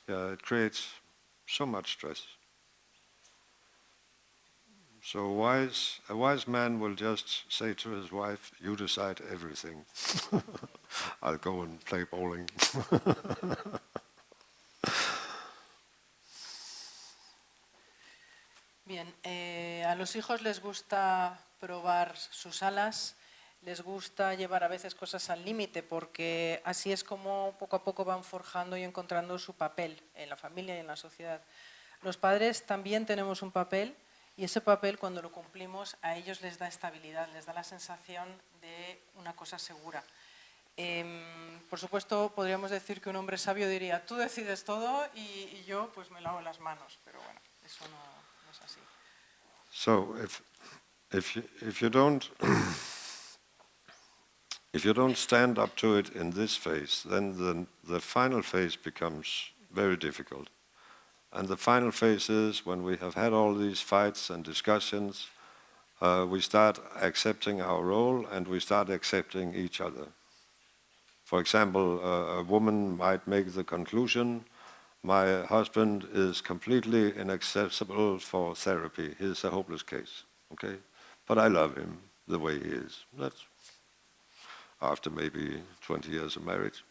it creates so much stress. So a wise man will just say to his wife, you decide everything. I'll go and play bowling. Bien, a los hijos les gusta probar sus alas. les gusta llevar a veces cosas al límite, porque así es como poco a poco van forjando y encontrando su papel en la familia y en la sociedad. Los padres también tenemos un papel, y ese papel, cuando lo cumplimos, a ellos les da estabilidad, les da la sensación de una cosa segura. Por supuesto, podríamos decir que un hombre sabio diría: tú decides todo y yo pues me lavo las manos, pero bueno, eso no es así. So if you don't if you don't stand up to it in this phase, then the final phase becomes very difficult. And the final phase is when we have had all these fights and discussions, we start accepting our role and we start accepting each other. For example, a woman might make the conclusion, my husband is completely inaccessible for therapy. He's a hopeless case, okay? But I love him the way he is. That's after maybe 20 years of marriage.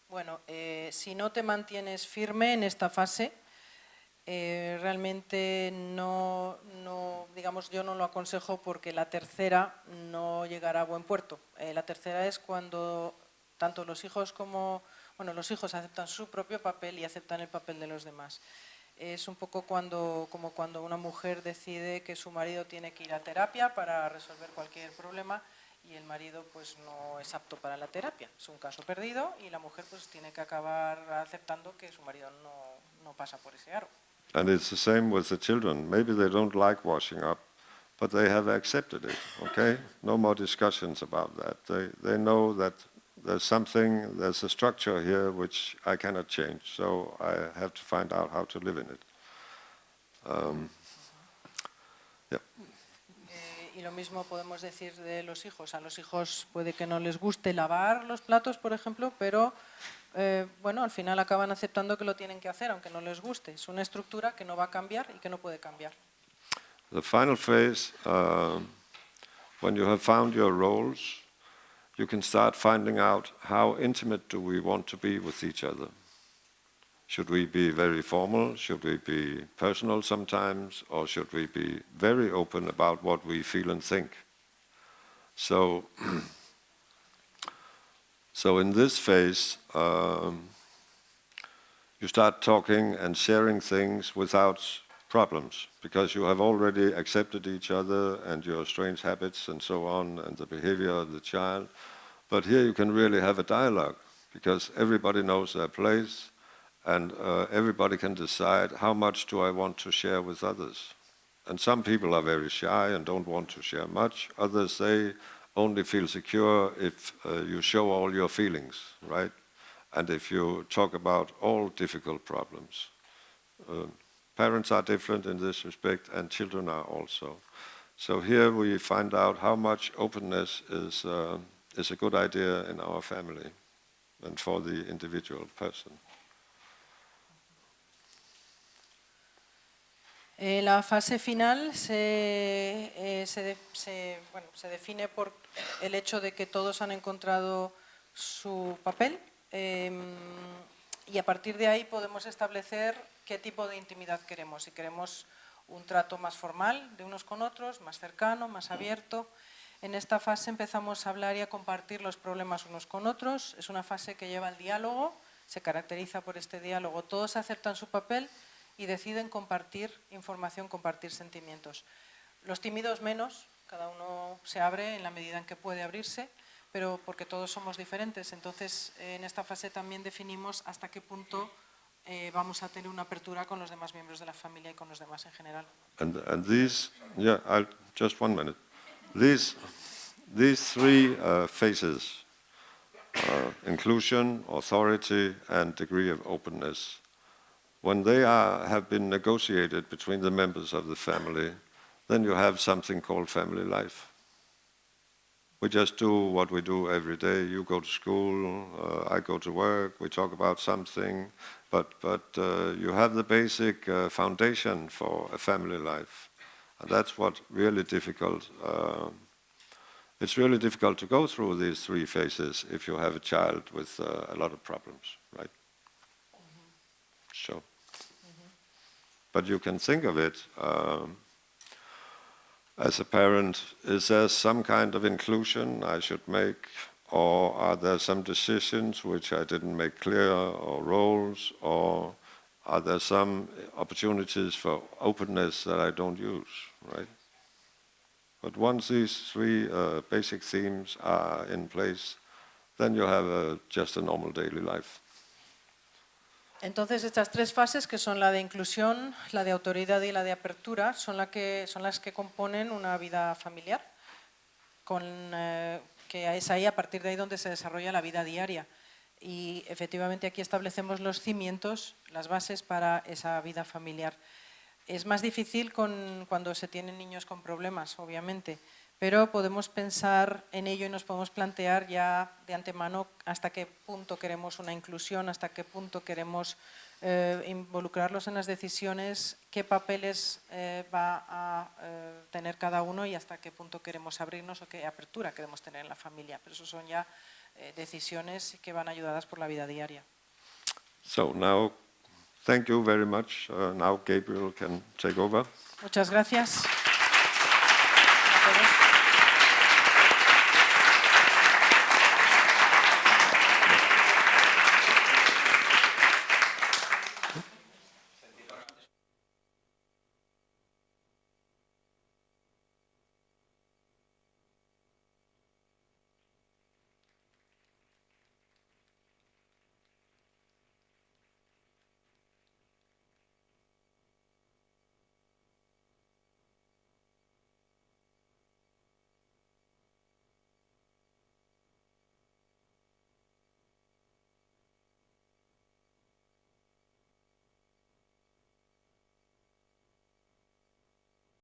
Bueno, si no te mantienes firme en esta fase, realmente digamos, yo no lo aconsejo, porque la tercera no llegará a buen puerto. La tercera es cuando tanto los hijos los hijos aceptan su propio papel y aceptan el papel de los demás. Es un poco como cuando una mujer decide que su marido tiene que ir a terapia para resolver cualquier problema, y el marido pues no es apto para la terapia. Es un caso perdido y la mujer pues tiene que acabar aceptando que su marido no pasa por ese aro. And it's the same with the children. Maybe they don't like washing up, but they have accepted it, okay? No more discussions about that. They know that there's a structure here which I cannot change, so I have to find out how to live in it. Yeah. Y lo mismo podemos decir de los hijos. A los hijos puede que no les guste lavar los platos, por ejemplo, pero al final acaban aceptando que lo tienen que hacer, aunque no les guste. Es una estructura que no va a cambiar y que no puede cambiar. The final phase, when you have found your roles, you can start finding out how intimate do we want to be with each other. Should we be very formal? Should we be personal sometimes? Or should we be very open about what we feel and think? So in this phase, you start talking and sharing things without problems, because you have already accepted each other and your strange habits and so on, and the behavior of the child. But here you can really have a dialogue, because everybody knows their place, and everybody can decide how much do I want to share with others. And some people are very shy and don't want to share much. Others, they only feel secure if you show all your feelings, right? And if you talk about all difficult problems. Parents are different in this respect, and children are also. So here we find out how much openness is a good idea in our family and for the individual person. La fase final se define por el hecho de que todos han encontrado su papel, y a partir de ahí podemos establecer qué tipo de intimidad queremos. Si queremos un trato más formal de unos con otros, más cercano, más abierto. En esta fase empezamos a hablar y a compartir los problemas unos con otros. Es una fase que lleva al diálogo, se caracteriza por este diálogo. Todos aceptan su papel y deciden compartir información, compartir sentimientos. Los tímidos menos, cada uno se abre en la medida en que puede abrirse, pero porque todos somos diferentes. Entonces, en esta fase también definimos hasta qué punto vamos a tener una apertura con los demás miembros de la familia y con los demás en general. And these, just 1 minute. These three phases, inclusion, authority, and degree of openness, when they have been negotiated between the members of the family, then you have something called family life. We just do what we do every day. You go to school, I go to work, we talk about something, but you have the basic foundation for a family life. And that's what really difficult. It's really difficult to go through these three phases if you have a child with a lot of problems, right? So. but you can think of it. As a parent, is there some kind of inclusion I should make, or are there some decisions which I didn't make clear, or roles, or are there some opportunities for openness that I don't use, right? But once these three basic themes are in place, then you have just a normal daily life. Entonces, estas tres fases, que son la de inclusión, la de autoridad y la de apertura, son las que componen una vida familiar, que es ahí, a partir de ahí, donde se desarrolla la vida diaria. Y efectivamente aquí establecemos los cimientos, las bases para esa vida familiar. Es más difícil cuando se tienen niños con problemas, obviamente, pero podemos pensar en ello y nos podemos plantear ya de antemano hasta qué punto queremos una inclusión, hasta qué punto queremos involucrarlos en las decisiones, qué papeles va a tener cada uno y hasta qué punto queremos abrirnos o qué apertura queremos tener en la familia. Pero eso son ya decisiones que van ayudadas por la vida diaria. So now, thank you very much. Now Gabriel can take over. Muchas gracias.